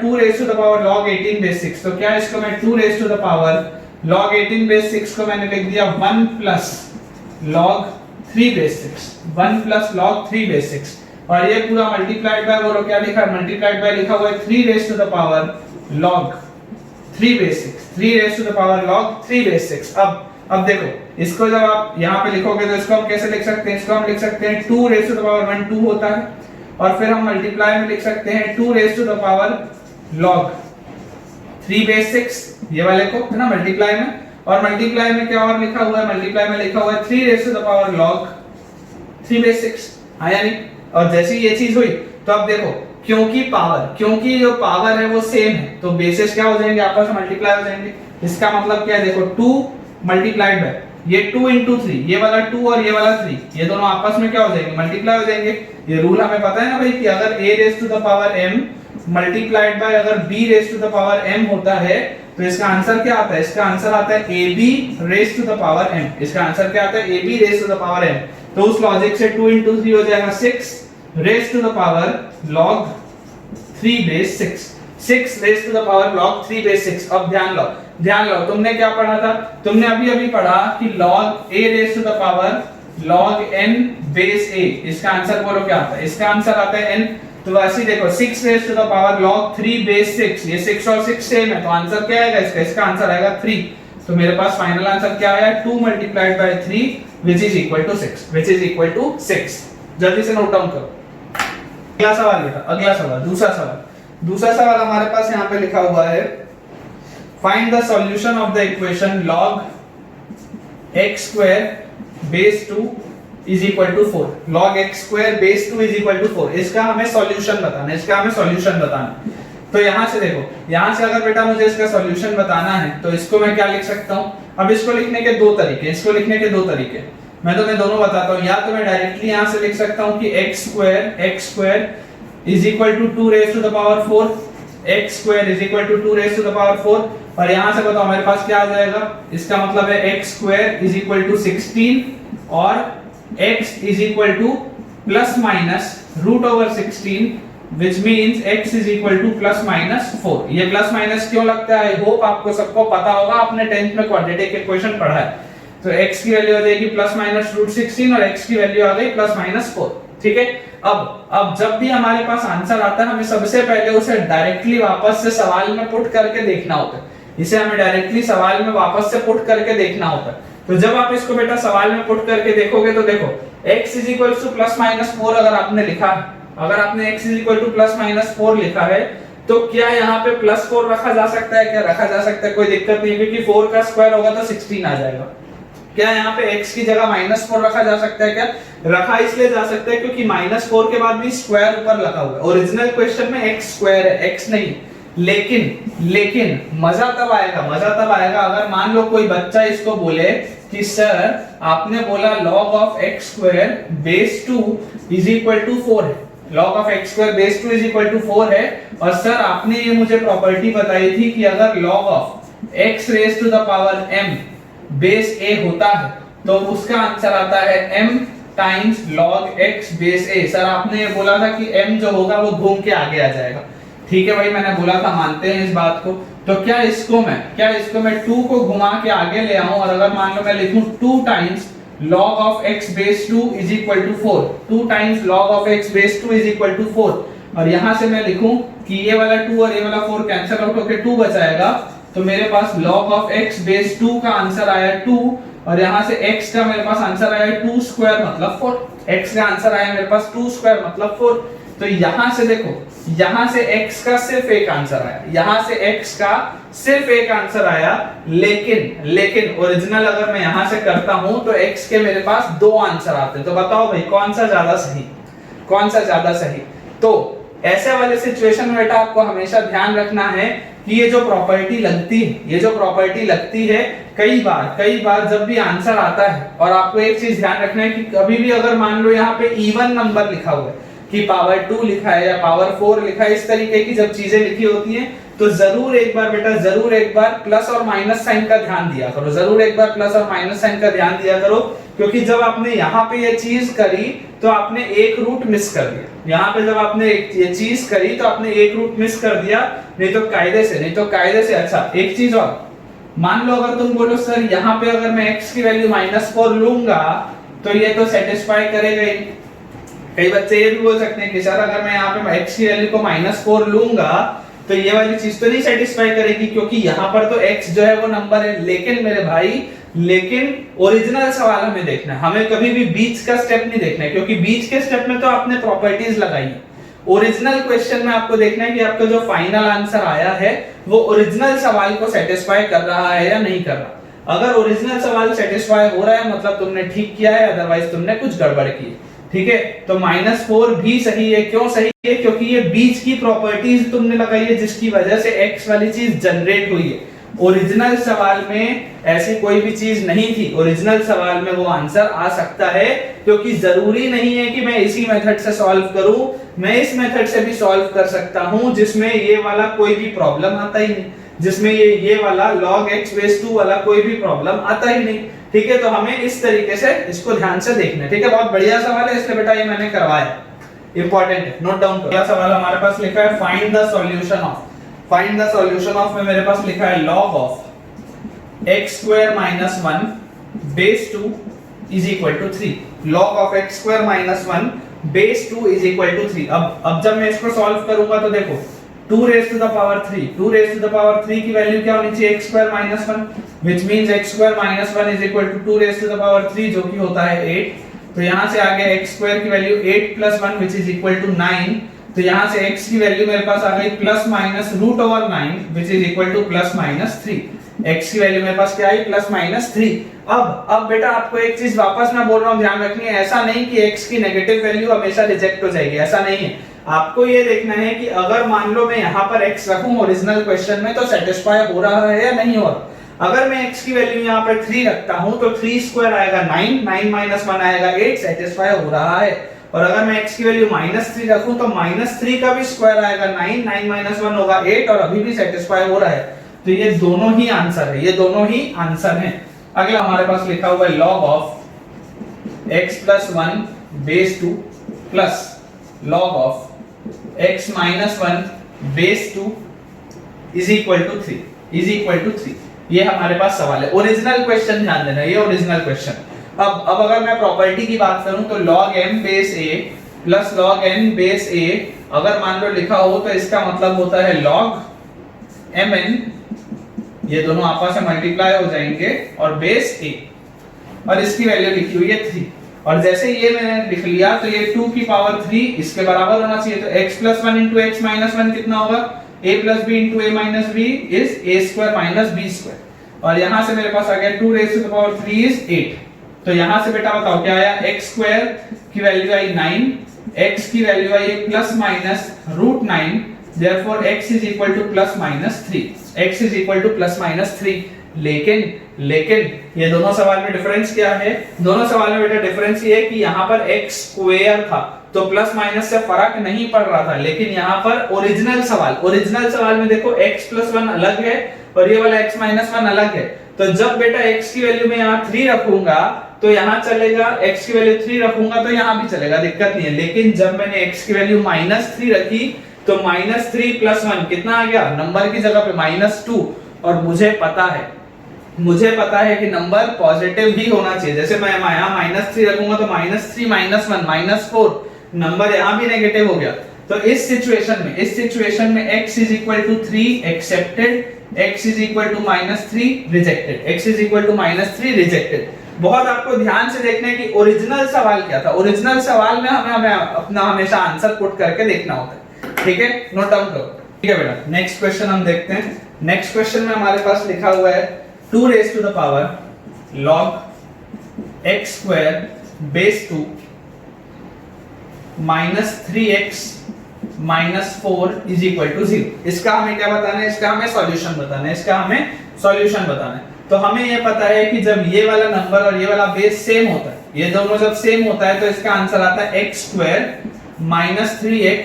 2 raise to the power log 18 base 6, तो क्या इसको मैं 2 raise to the power log 18 base 6 को मैंने लिख दिया 1 प्लस log 3 बेस 6 और ये पूरा मल्टीप्लाइड बाय वो क्या लिखा है, मल्टीप्लाइड बाय लिखा हुआ है 3 raise to the power log 3 base 6, 3 raise to the power log 3 base 6। अब देखो इसको जब आप यहाँ पे लिखोगे तो इसको हम कैसे लिख सकते हैं, इसको हम लिख सकते हैं 2 रेज़ टू द पावर 1 2 होता है और फिर हम मल्टीप्लाई में लिख सकते हैं 2 raise to the power log 3 base 6 ये वाले को है ना मल्टीप्लाई में, और मल्टीप्लाई में क्या और लिखा हुआ है 3 raise to the power log 3 base 6 आया नहीं। और जैसे ये चीज हुई तो अब देखो क्योंकि जो पावर है वो सेम है तो बेसिस क्या हो जाएंगे, आपस में मल्टीप्लाई हो जाएंगे। इसका मतलब क्या है, देखो 2 मल्टीप्लाइड बाय ये 2 into 3, ये वाला 2 और ये वाला 3 ये दोनों आपस में क्या हो जाएंगे, मल्टीप्लाई हो जाएंगे। ये रूल हमें पता है ना भाई कि अगर a raise to the power m multiplied by अगर b raise to the power m होता है तो इसका आंसर क्या आता है, इसका आंसर आता है ab raise to the power m। इसका आंसर क्या आता है, ab raise to the power m। तो उस लॉजिक से 2 into 3 हो जाएगा 6 raise to the power log 3 base 6 raise to the power log 3 base 6। अब ध्यान लो तुमने क्या पढ़ा था, तुमने अभी पढ़ा कि log a raise to the power log n base a, इसका आंसर बोलो क्या आता है, इसका आंसर आता है n। तो वैसे देखो 6 raise to the power log 3 base 6, ये 6 और 6 सेम है तो आंसर क्या आएगा इसका आंसर आएगा 3। तो मेरे पास फाइनल आंसर क्या आया, 2 multiplied by 3 which is equal to 6। जल्दी से नोट डाउन करो। अगला सवाल दूसरा सवाल हमारे पास यहाँ पे लिखा हुआ है find the solution of the equation log x square base 2 is equal to 4। log x square base 2 is equal to 4, इसका हमें सॉल्यूशन बताना। तो यहाँ से देखो, यहाँ से अगर बेटा मुझे इसका सॉल्यूशन बताना है तो इसको मैं क्या लिख सकता हूँ। अब इसको लिखने के दो तरीके मैं तुम्हें दोनों बताता हूँ। या तो मैं डायरेक्टली यहाँ से लिख सकता हूँ कि x square is equal to 2 raise to the power 4, x square is equal to 2 raise to the power 4, और यहां से बताओ मेरे पास क्या आ जाएगा, इसका मतलब है x square is equal to 16 और x is equal to plus minus root over 16, which means x is equal to plus minus 4। ये प्लस माइनस क्यों लगता है, आई होप आपको सबको पता होगा, आपने 10th में क्वाड्रेटिक इक्वेशन पढ़ा है। तो x की वैल्यू आ जाएगी प्लस माइनस रूट 16 और x की वैल्यू आ गई प्लस माइनस 4, ठीक है। अब जब भी हमारे पास आंसर आता है, हमें सबसे पहले उसे डायरेक्टली वापस से सवाल में पुट करके देखना होता है। इसे हमें डायरेक्टली सवाल में वापस से पुट करके देखना होता है। तो जब आप इसको बेटा सवाल में पुट करके देखोगे तो देखो x is equal to plus minus 4 अगर आपने लिखा है, अगर आपने x is equal to plus minus 4 लिखा है, तो क्या यहाँ पे प्लस 4 रखा जा सकता है, क्या रखा जा सकता है, कोई दिक्कत नहीं, क्योंकि 4 का स्क्वायर होगा तो 16 आ जाएगा। क्या यहाँ पे x की जगह माइनस 4 रखा जा सकता है, क्या रखा इसलिए जा सकता है क्योंकि माइनस 4 के बाद भी स्क्वायर ऊपर लगा हुआ है। ओरिजिनल क्वेश्चन में x स्क्वायर है, x नहीं। लेकिन मजा तब आएगा अगर मान लो कोई बच्चा इसको बोले कि सर आपने बोला log of x square base 2 is equal to 4 है, log of x square base 2 is equal to 4 है, और सर आपने ये मुझे प्रॉपर्टी बताई थी कि अगर log of x raise to the power m base a होता है तो उसका आंसर आता है m times log x base a। Sir आपने ये बोला था कि m जो होगा वो घूम के आगे आ जाएगा, ठीक है भाई, मैंने बोला था, मानते हैं इस बात को। तो क्या इसको मैं 2 को घुमा के आगे ले आऊं, और अगर मान लो मैं लिखूं 2 times log of x base 2 is equal to 4, 2 times log of x base 2 is equal to 4, और यहां से मैं लिखूं कि ये वाला 2 और ये वाला 4 कैंसिल आउट होकर 2 बचाएगा, तो मेरे पास log ऑफ x बेस 2 का आंसर आया 2, और यहां से x का मेरे पास आंसर आया 2 स्क्वायर मतलब 4, x का आंसर आया मेरे पास 2 स्क्वायर मतलब 4। तो यहां से देखो, यहां से x का सिर्फ एक आंसर आया, यहां से x का सिर्फ एक आंसर आया, लेकिन ओरिजिनल अगर मैं यहां से करता हूं तो x के मेरे पास 2 आंसर आते हैं। तो बताओ भाई कौन सा ज्यादा सही। तो ऐसे वाले सिचुएशन में बेटा आपको हमेशा ध्यान रखना है कि ये जो प्रॉपर्टी लगती है कई बार जब भी आंसर आता है, और आपको एक चीज ध्यान रखना है कि कभी भी अगर मान लो यहाँ पे इवन नंबर लिखा हुआ है कि पावर 2 लिखा है या पावर 4 लिखा है, इस तरीके की जब चीजें लिखी होती हैं तो जरूर एक बार प्लस और माइनस साइन का ध्यान दिया करो, क्योंकि जब आपने यहाँ पे ये चीज करी तो आपने एक रूट मिस कर दिया। यहाँ पे जब आपने ये चीज करी तो आपने एक रूट मिस कर दिया, नहीं तो कायदे से। अच्छा एक चीज और, मान लो अगर तुम बोलो सर यहाँ पे अगर मैं x की वैल्यू -4 लूंगा तो ये तो सेटिस्फाई करेगा ही। कई बच्चे ये भी बोल सकते हैं कि सर अगर मैं यहाँ पे x की वैल्यू को -4 लूंगा तो ये वाली चीज तो नहीं सेटिस्फाई करेगी, क्योंकि यहाँ पर तो x जो है वो नंबर है। लेकिन मेरे भाई ओरिजिनल सवाल हमें देखना है, हमें कभी भी बीच का स्टेप नहीं देखना है, क्योंकि बीच के स्टेप में तो आपने प्रॉपर्टीज लगाई है। ओरिजिनल क्वेश्चन में आपको देखना है कि आपका जो फाइनल आंसर आया है वो ओरिजिनल सवाल को सेटिस्फाई कर रहा है या नहीं कर रहा। अगर ओरिजिनल सवाल सेटिस्फाई हो रहा है मतलब तुमने ठीक किया है, अदरवाइज तुमने कुछ गड़बड़ की है, ठीक है। तो -4 भी सही है। क्यों सही है? क्योंकि ये बीच की प्रॉपर्टीज तुमने लगाई है जिसकी वजह से x वाली चीज जनरेट हुई है। ओरिजिनल सवाल में ऐसी कोई भी चीज नहीं थी, ओरिजिनल सवाल में वो आंसर आ सकता है, क्योंकि जरूरी नहीं है कि मैं इसी मेथड से सॉल्व करूं, मैं इस मेथड से भी सॉल्व कर सकता हूं जिसमें ये वाला कोई भी प्रॉब्लम आता ही नहीं, जिसमें ये वाला log x बेस 2 वाला कोई भी प्रॉब्लम आता ही नहीं, ठीक है। तो हमें इस तरीके से इसको ध्यान से देखना है, ठीक है। बहुत बढ़िया सवाल है, इसलिए बेटा ये मैंने करवाया, इंपॉर्टेंट है, नोट डाउन करो। क्या सवाल हमारे पास लिखा है, फाइंड द सॉल्यूशन ऑफ में मेरे पास लिखा है log of x square -1 base 2 is equal to 3, log of x square -1 base 2 is equal to 3। अब जब मैं इसको सॉल्व करूंगा तो देखो 2 रेज़ टू द पावर 3 की वैल्यू क्या होनी चाहिए, x square -1, which means x square -1 is equal to 2 raise to the power 3 जो कि होता है 8। तो यहां से आ गया x स्क्वायर की value 8 + 1 which is equal to 9। तो यहां से x की वैल्यू मेरे पास आ गई ±√9 which is equal to ±3। x की वैल्यू मेरे पास क्या आई, +-3। अब बेटा आपको एक चीज वापस मैं बोल रहा हूं, ध्यान रखनी है, ऐसा नहीं कि x की नेगेटिव वैल्यू हमेशा रिजेक्ट हो जाएगी, ऐसा नहीं है। आपको ये देखना है कि अगर मान लो मैं यहाँ पर x रखूं ओरिजिनल क्वेश्चन में तो सेटिस्फाई हो रहा है या नहीं हो रहा। अगर मैं x की वैल्यू यहाँ पर 3 रखता हूं तो 3 स्क्वायर आएगा 9, 9 - 1 आएगा 8, सेटिस्फाई हो रहा है। और अगर मैं x की वैल्यू -3 रखूं तो -3 का भी स्क्वायर आएगा 9, 9 - 1 होगा 8 और अभी भी सेटिस्फाई हो रहा है। तो ये दोनों ही आंसर है, ये दोनों ही आंसर हैं। अगला हमारे पास लिखा हुआ है log of x + 1 base 2 plus log of x - 1 base 2 is equal to 3। ये हमारे पास सवाल है। ओरिजिनल क्वेश्चन ध्यान देना, ये ओरिजिनल क्वेश्चन। अब अगर मैं प्रॉपर्टी की बात करूं तो log m base a plus log n base a अगर मान लो लिखा हो तो इसका मतलब होता है log mn, ये दोनों आपस में मल्टीप्लाई हो जाएंगे और बेस a, और इसकी वैल्यू लिखी हुई है 3। और जैसे ये मैंने लिख लिया तो ये 2 की पावर 3 इसके बराबर होना चाहिए। तो x + 1 * x - 1 कितना होगा? a + b * a - b is a² - b²। और यहां से मेरे पास आ गया 2⁻³ is 8। तो यहां से बेटा बताओ क्या आया? x² की वैल्यू आई 9, x की value I ±√9, therefore x is equal to ±3, x is equal to ±3। लेकिन ये दोनों सवाल में डिफरेंस क्या है? दोनों सवाल में बेटा डिफरेंस ये है कि यहाँ पर x² था तो प्लस माइनस से फर्क नहीं पड़ रहा था, लेकिन यहाँ पर ओरिजिनल सवाल में देखो x + 1 अलग है और ये वाला x - 1 अलग है। तो जब बेटा x की वैल्यू में यहाँ 3 रखूंगा तो यहाँ चलेगा, x की वैल्यू 3 रखूंगा तो यहाँ भी चलेगा, दिक्कत नहीं है। लेकिन जब मैंने x की वैल्यू -3 रखी तो -3 + 1 कितना आ गया? नंबर की जगह पे -2। और मुझे पता है कि नंबर पॉजिटिव ही होना चाहिए। जैसे मैं यहाँ -3 रखूंगा तो -3 - 1 -4, नंबर यहाँ भी नेगेटिव हो गया। तो इस सिचुएशन में x is equal to 3 accepted, x is equal to -3 rejected, x is equal to -3 rejected. बहुत आपको ध्यान से देखना है कि ओरिजिनल सवाल क्या था। ओरिजिनल सवाल में हमें अपना हमेशा आंसर पुट करके देखना होता है, ठीक है? नोट डाउन करो, ठीक है बेटा। नेक्स्ट क्वेश्चन हम देखते हैं। नेक्स्ट क्वेश्चन में हमारे पास लिखा हुआ है 2⁻³ log x² base 2 -3x - 4 is equal to 0। इसका हमें क्या बताना है? इसका हमें सॉल्यूशन बताना है। तो हमें ये पता है कि जब ये वाला नंबर और ये वाला बेस सेम होता है, ये दोनों जब सेम होता है तो इसका आंसर आता है x² -3x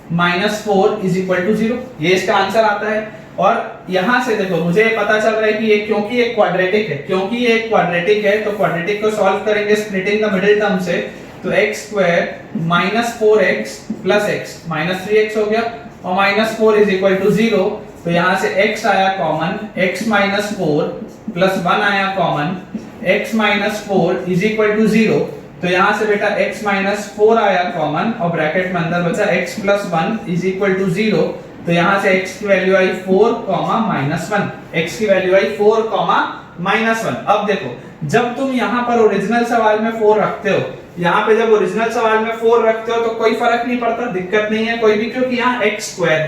- 4 is equal to 0। ये इसका आंसर आता है। और यहां से देखो मुझे पता चल रहा है कि ये क्योंकि ये क्वाड्रेटिक है, तो क्वाड्रेटिक को सॉल्व करेंगे स्प्लिटिंग द मिडिल टर्म से। तो x² -4x + x -3x हो गया और -4 is equal to 0। तो यहां से x आया कॉमन, x - 4 + 1 आया common, x - 4 is equal to 0। तो यहां से बेटा x - 4 आया कॉमन और ब्रैकेट में अंदर बचा x + 1 is equal to 0। तो यहां से x की वैल्यू आई 4, -1, x की वैल्यू आई 4, -1। अब देखो जब तुम यहां पर ओरिजिनल सवाल में 4 रखते हो, यहां पे जब ओरिजिनल सवाल में 4 रखते हो तो कोई फर्क नहीं पड़ता, दिक्कत नहीं है कोई भी, क्योंकि यहाँ x² है।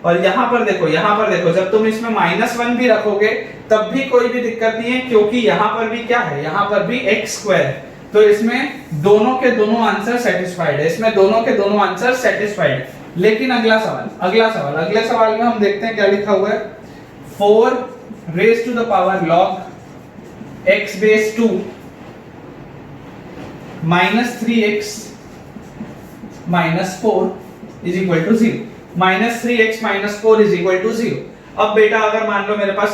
और यहाँ पर देखो जब तुम इसमें -1 भी रखोगे तब भी कोई भी दिक्कत नहीं है, क्योंकि यहाँ पर भी क्या है? यहाँ पर भी x² है। तो इसमें दोनों के दोनों आंसर सेटिस्फाइड है। लेकिन अगले सवाल में हम देखते हैं क्या लिखा हुआ है। 4⁻³ log x base 2 -3x - 4 is equal to 0। -3x - 4 is equal to 0। अब बेटा अगर मान लो मेरे पास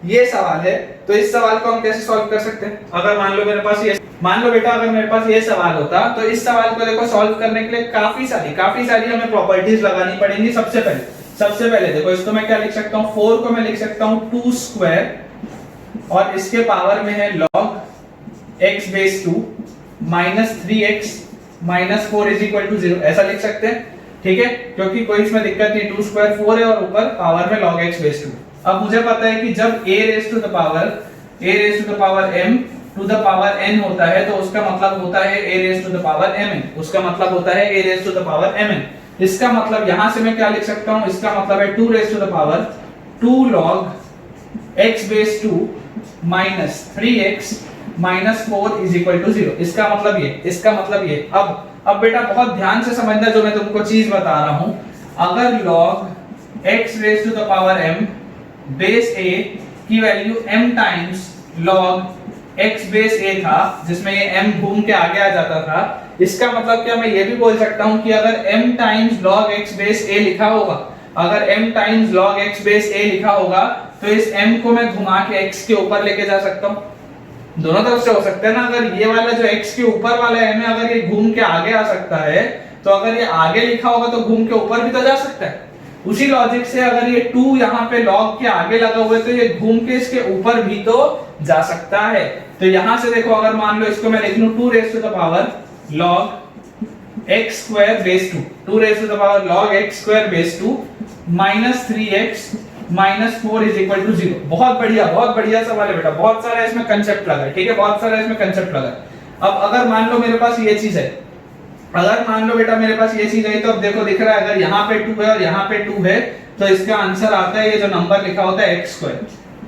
ये सवाल है तो इस सवाल को हम कैसे सॉल्व कर सकते हैं? अगर मान लो मेरे पास ये सवाल होता तो इस सवाल को देखो सॉल्व करने के लिए काफी सारी हमें प्रॉपर्टीज लगानी पड़ेंगी। सबसे पहले देखो इसको मैं क्या लिख सकता हूँ? 4 को मैं लिख सकता हूँ 2² और इसके पावर में है log x base 2 -3x - 4 is equal to 0, ऐसा लिख सकते हैं, ठीक है? क्योंकि कोई इसमें दिक्कत नहीं, 2² 4 है और ऊपर पावर में log x base 2। अब मुझे पता है कि जब a raised to the power m to the power n होता है तो उसका मतलब होता है a raised to the power mn। इसका मतलब यहां से मैं क्या लिख सकता हूं? इसका मतलब है 2 raised to the power 2 log x base 2 -3x - 4 is equal to 0। इसका मतलब ये। अब बेटा बहुत ध्यान से समझना जो मैं तुमको चीज बता रहा हूं। अगर log x raised to the power m base a की value m times log x base a था जिसमें ये m घूम के आगे आ जाता था, इसका मतलब क्या मैं ये भी बोल सकता हूं कि अगर m times log x base a लिखा होगा, अगर m times log x base a लिखा होगा तो इस m को मैं घुमा के x के ऊपर लेके जा सकता हूं। दोनों तरफ से हो सकता है ना। अगर ये वाला जो x के ऊपर वाला m है अगर ये घूम के आगे आ सकता है तो अगर ये आगे लिखा होगा तो घूम के ऊपर भी तो जा सकता है। उसी लॉजिक से अगर ये 2 यहाँ पे log के आगे लगा हुआ है तो ये घूम के इसके ऊपर भी तो जा सकता है। तो यहां से देखो अगर मान लो इसको मैं लिख लूं 2 raise to the power log x square base 2, 2 raise to the power log x square base 2 minus 3x minus 4 is equal to 0। बहुत बढ़िया सवाल है बेटा, बहुत सारा इसमें कंसेप्ट लगा है, ठीक है, बहुत सारा इसमें कंसेप्ट लगा है। अब अगर मान लो मेरे पास ये चीज है, अगर मान लो बेटा मेरे पास ये चीज है, तो अब देखो दिख रहा है अगर यहाँ पे 2 है और यहाँ पे 2 है तो इसका आंसर आता है ये जो नंबर लिखा होता है x square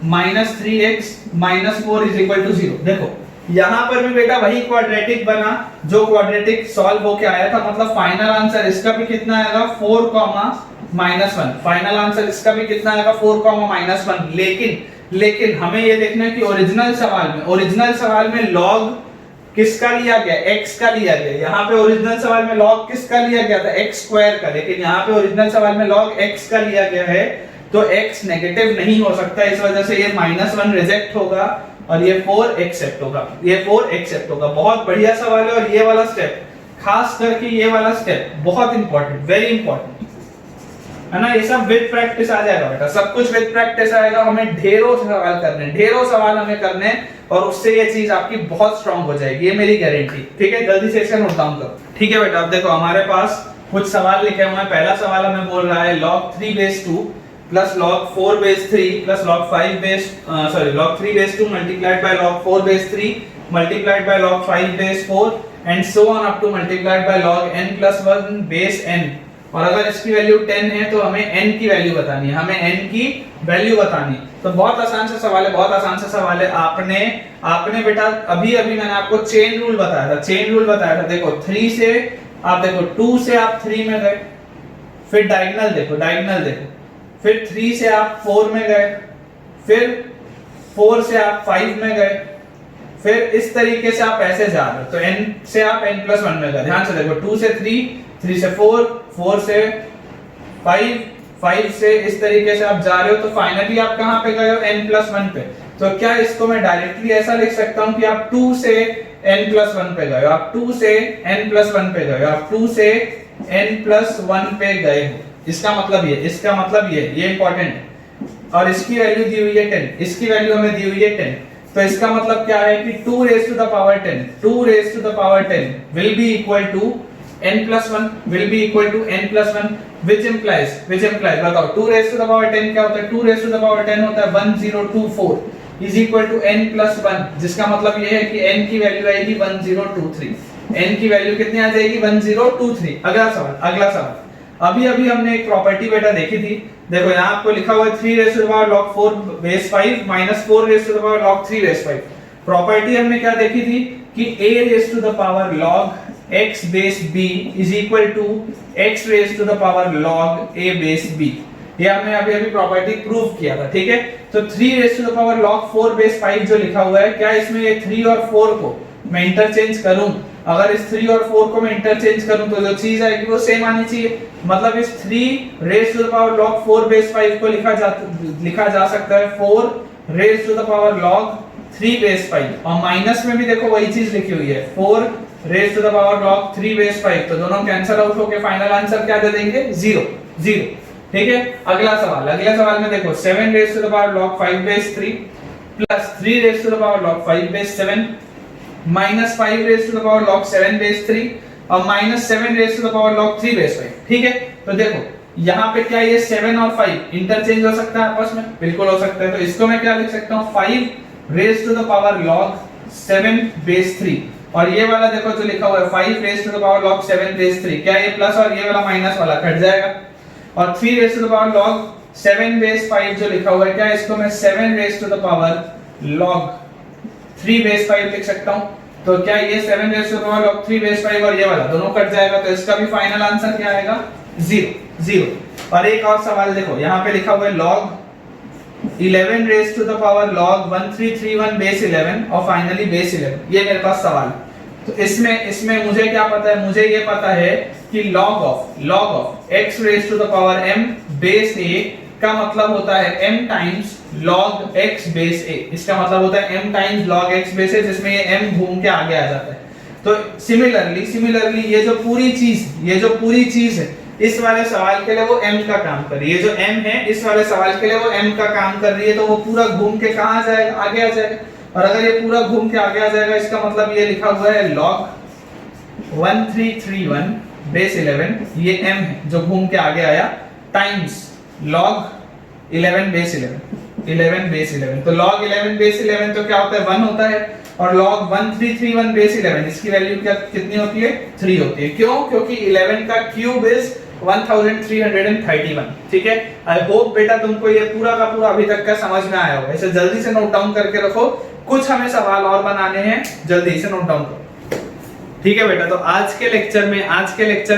minus 3x minus 4 is equal to 0। देखो यहाँ पर भी बेटा वही क्वाड्रेटिक बना जो क्वाड्रेटिक सॉल्व होके आया था, मतलब फाइनल आंसर इसका भी कितना आएगा 4 माइनस 1। फाइनल आंसर इसका भी कितना आएगा 4 माइनस 1। लेकिन हमें ये देखना है कि ओरिजिनल सवाल में लॉग किसका लिया गया, x का लिया गया। यहाँ पे ओरिजिनल सवाल में लॉग किसका लिया गया था, x स्क्वायर का, लेकिन यहाँ पे ओरिजिनल सवाल में लॉग x का लिया गया है तो x नेगेटिव नहीं हो सकता, इस वजह से ये -1 रिजेक्ट होगा और ये 4 एक्सेप्ट होगा, ये 4 एक्सेप्ट होगा। बहुत बढ़िया सवाल है और ये वाला स्टेप, खास करके ये वाला स्टेप बहुत इंपॉर्टेंट, वेरी इंपॉर्टेंट है ना। ये सब विद प्रैक्टिस आ जाएगा बेटा, सब कुछ विद प्रैक्टिस आएगा। हमें ढेरों सवाल करने, ढेरों सवाल हमें करने और उससे ये चीज आपकी बहुत स्ट्रांग हो जाएगी, ये मेरी गारंटी, ठीक है। जल्दी से इसका नोट डाउन करो, ठीक है बेटा। अब देखो हमारे पास कुछ सवाल लिखे हुए हैं। पहला सवाल हमें बोल रहा है log 3 base 2 plus log 4 base 3 plus log 5 base log 3 base 2 multiplied bye log 4 base 3 multiplied by log 5 base 4 and so on up two multiplied by log n plus 1 base n। और अगर इसकी वैल्यू 10 है तो हमें n की value बतानी है, हमें n की वैल्यू बतानी है। तो बहुत आसान सा सवाल है, बहुत आसान सा सवाल है। आपने बेटा अभी मैंने आपको चेन रूल बताया था। देखो 3 से आप देखो 2 से आप 3 में गए, फिर डायगोनल देखो, फिर 3 से आप 4 में गए, फिर 4 से आप 5 में गए, फिर इस तरीके से आप ऐसे जा रहे हो तो n से आप n प्लस 1 में गए। ध्यान से देखो 2 से 3, 3 से 4, 4 से 5, 5 से इस तरीके से आप जा रहे हो तो फाइनली आप कहां पे गए हो, n प्लस 1 पे। तो क्या इसको मैं डायरेक्टली ऐसा लिख सकता हूं कि आप 2 से n प्लस 1 पे गए हो, आप 2 से n प्लस 1 पे गए हो, आप 2 से n प्लस 1 पे गए हो। इसका मतलब ये इंपॉर्टेंट है। और इसकी वैल्यू दी हुई है 10, इसकी वैल्यू हमें दी हुई है 10। तो इसका मतलब क्या है कि 2 raise to the power 10, 2 raise to the power 10 will be equal to n plus 1, will be equal to n plus 1, which implies बताओ 2 रेज़ टू द पावर 10 क्या होता है, 2 रेज़ टू द पावर 10 होता है 1024 is equal to n plus 1, जिसका मतलब ये है कि n की वैल्यू आएगी 1023, n की वैल्यू कितनी आ जाएगी 1023। अगला सवाल अभी हमने एक प्रॉपर्टी बेटा देखी थी। देखो यहाँ आपको लिखा हुआ है 3 raise to the power log 4 base 5 minus 4 raise to the power log 3 base 5। Property हमने क्या देखी थी कि a raise to the power log x base b is equal to x raise to the power log a base b। ये हमने अभी property prove किया था, ठीक है। तो 3 raise to the power log 4 base 5 जो लिखा हुआ है, क्या इसमें ये 3 और 4 को मैं इंटरचेंज करूं? अगर इस 3 और 4 को मैं इंटरचेंज करूं तो जो चीज आएगी वो सेम आनी चाहिए। मतलब इस 3 raise to the power log 4 base 5 को लिखा जा सकता है 4 raise to the power log 3 base 5। और माइनस में भी देखो वही चीज लिखी हुई है 4 raise to the power log 3 base 5। तो दोनों कैंसिल आउट होके फाइनल आंसर क्या दे देंगे 0, ठीक है। अगला सवाल में देखो 7 raise to the power log 5 base 3 plus 3 raise to the power log 5 base 7 minus 5 raise to the power log 7 base 3 और minus 7 raise to the power log 3 base 5, ठीक है। तो देखो यहाँ पे क्या ये 7 और 5 इंटरचेंज हो सकता है आपस में, बिल्कुल हो सकता है। तो इसको मैं क्या लिख सकता हूँ 5 raise to the power log 7 base 3 और ये वाला देखो जो लिखा हुआ है 5 raise to the power log 7 base 3, क्या ये प्लस और ये वाला माइनस वाला कट जाएगा। और 3 raise to the power log 7 base 5 जो लिखा हुआ है, क्या इसको मैं 7 raise to the power log 3 base 5 लिख सकता हूं। तो क्या ये 7 raise to the power log 3 base 5 और ये वाला दोनों कट जाएगा, तो इसका भी फाइनल आंसर क्या आएगा 0। और एक और सवाल देखो यहाँ पे लिखा हुआ है log 11 raise to the power log 1331 base 11 और फाइनली बेस 11। ये मेरे पास सवाल है। तो इसमें मुझे क्या पता है, मुझे ये पता है कि log of x raise to the power m base a का मतलब होता है m times log x base a। इसका मतलब होता है m times log x base a, जिसमें ये m घूम के आगे आ जाता है। तो सिमिलरली ये जो पूरी चीज है इस वाले सवाल के लिए वो m का काम कर रही है। ये जो m है इस वाले सवाल के लिए वो m का काम कर रही है, तो वो पूरा घूम के कहां जाएगा, आगे आ जाएगा। और अगर ये पूरा घूम के आगे आ जाएगा, इसका मतलब ये लिखा हुआ है log 1331 बेस 11, ये m है जो घूम के आगे आया, टाइम्स log 11 बेस 11। तो log 11 बेस 11 तो क्या होता है, 1 होता है। और log 1331 बेस 11 इसकी वैल्यू क्या कितनी होती है, 3 होती है। क्यों? क्योंकि 11 का क्यूब इज 1331। ठीक है। आई होप बेटा तुमको ये पूरा का पूरा अभी तक का समझ में आया होगा। इसे जल्दी से नोट डाउन करके रखो, कुछ हमें सवाल और बनाने हैं, जल्दी से नोट डाउन करो। ठीक है बेटा, तो आज के लेक्चर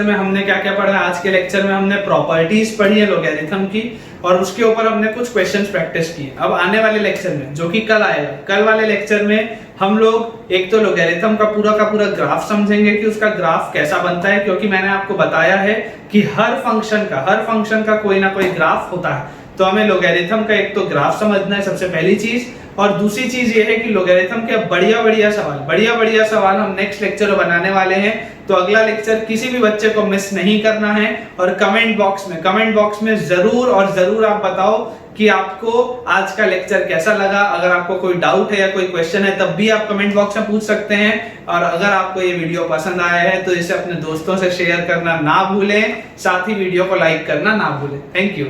में हमने क्या क्या पढ़ा। आज के लेक्चर में हमने प्रॉपर्टीज पढ़ी है लॉगरिथम की, और उसके ऊपर हमने कुछ क्वेश्चंस प्रैक्टिस किए। अब आने वाले लेक्चर में, जो कि कल आएगा, कल वाले लेक्चर में हम लोग एक तो लॉगरिथम का पूरा ग्राफ समझेंगे कि उसका ग्राफ कैसा बनता है, क्योंकि मैंने आपको बताया है कि हर फंक्शन का कोई ना कोई ग्राफ होता है। तो हमें लॉगरिथम का एक तो ग्राफ समझना है सबसे पहली चीज, और दूसरी चीज ये है कि लॉगरिथम के बढ़िया सवाल हम नेक्स्ट लेक्चर में बनाने वाले हैं। तो अगला लेक्चर किसी भी बच्चे को मिस नहीं करना है। और कमेंट बॉक्स में जरूर आप बताओ कि आपको आज का लेक्चर कैसा लगा। अगर आपको कोई डाउट है या कोई क्वेश्चन है तब भी आप कमेंट बॉक्स में पूछ सकते हैं। और अगर आपको ये वीडियो पसंद आया है तो इसे अपने दोस्तों से शेयर करना ना भूलें, साथ ही वीडियो को लाइक करना ना भूलें। Thank you.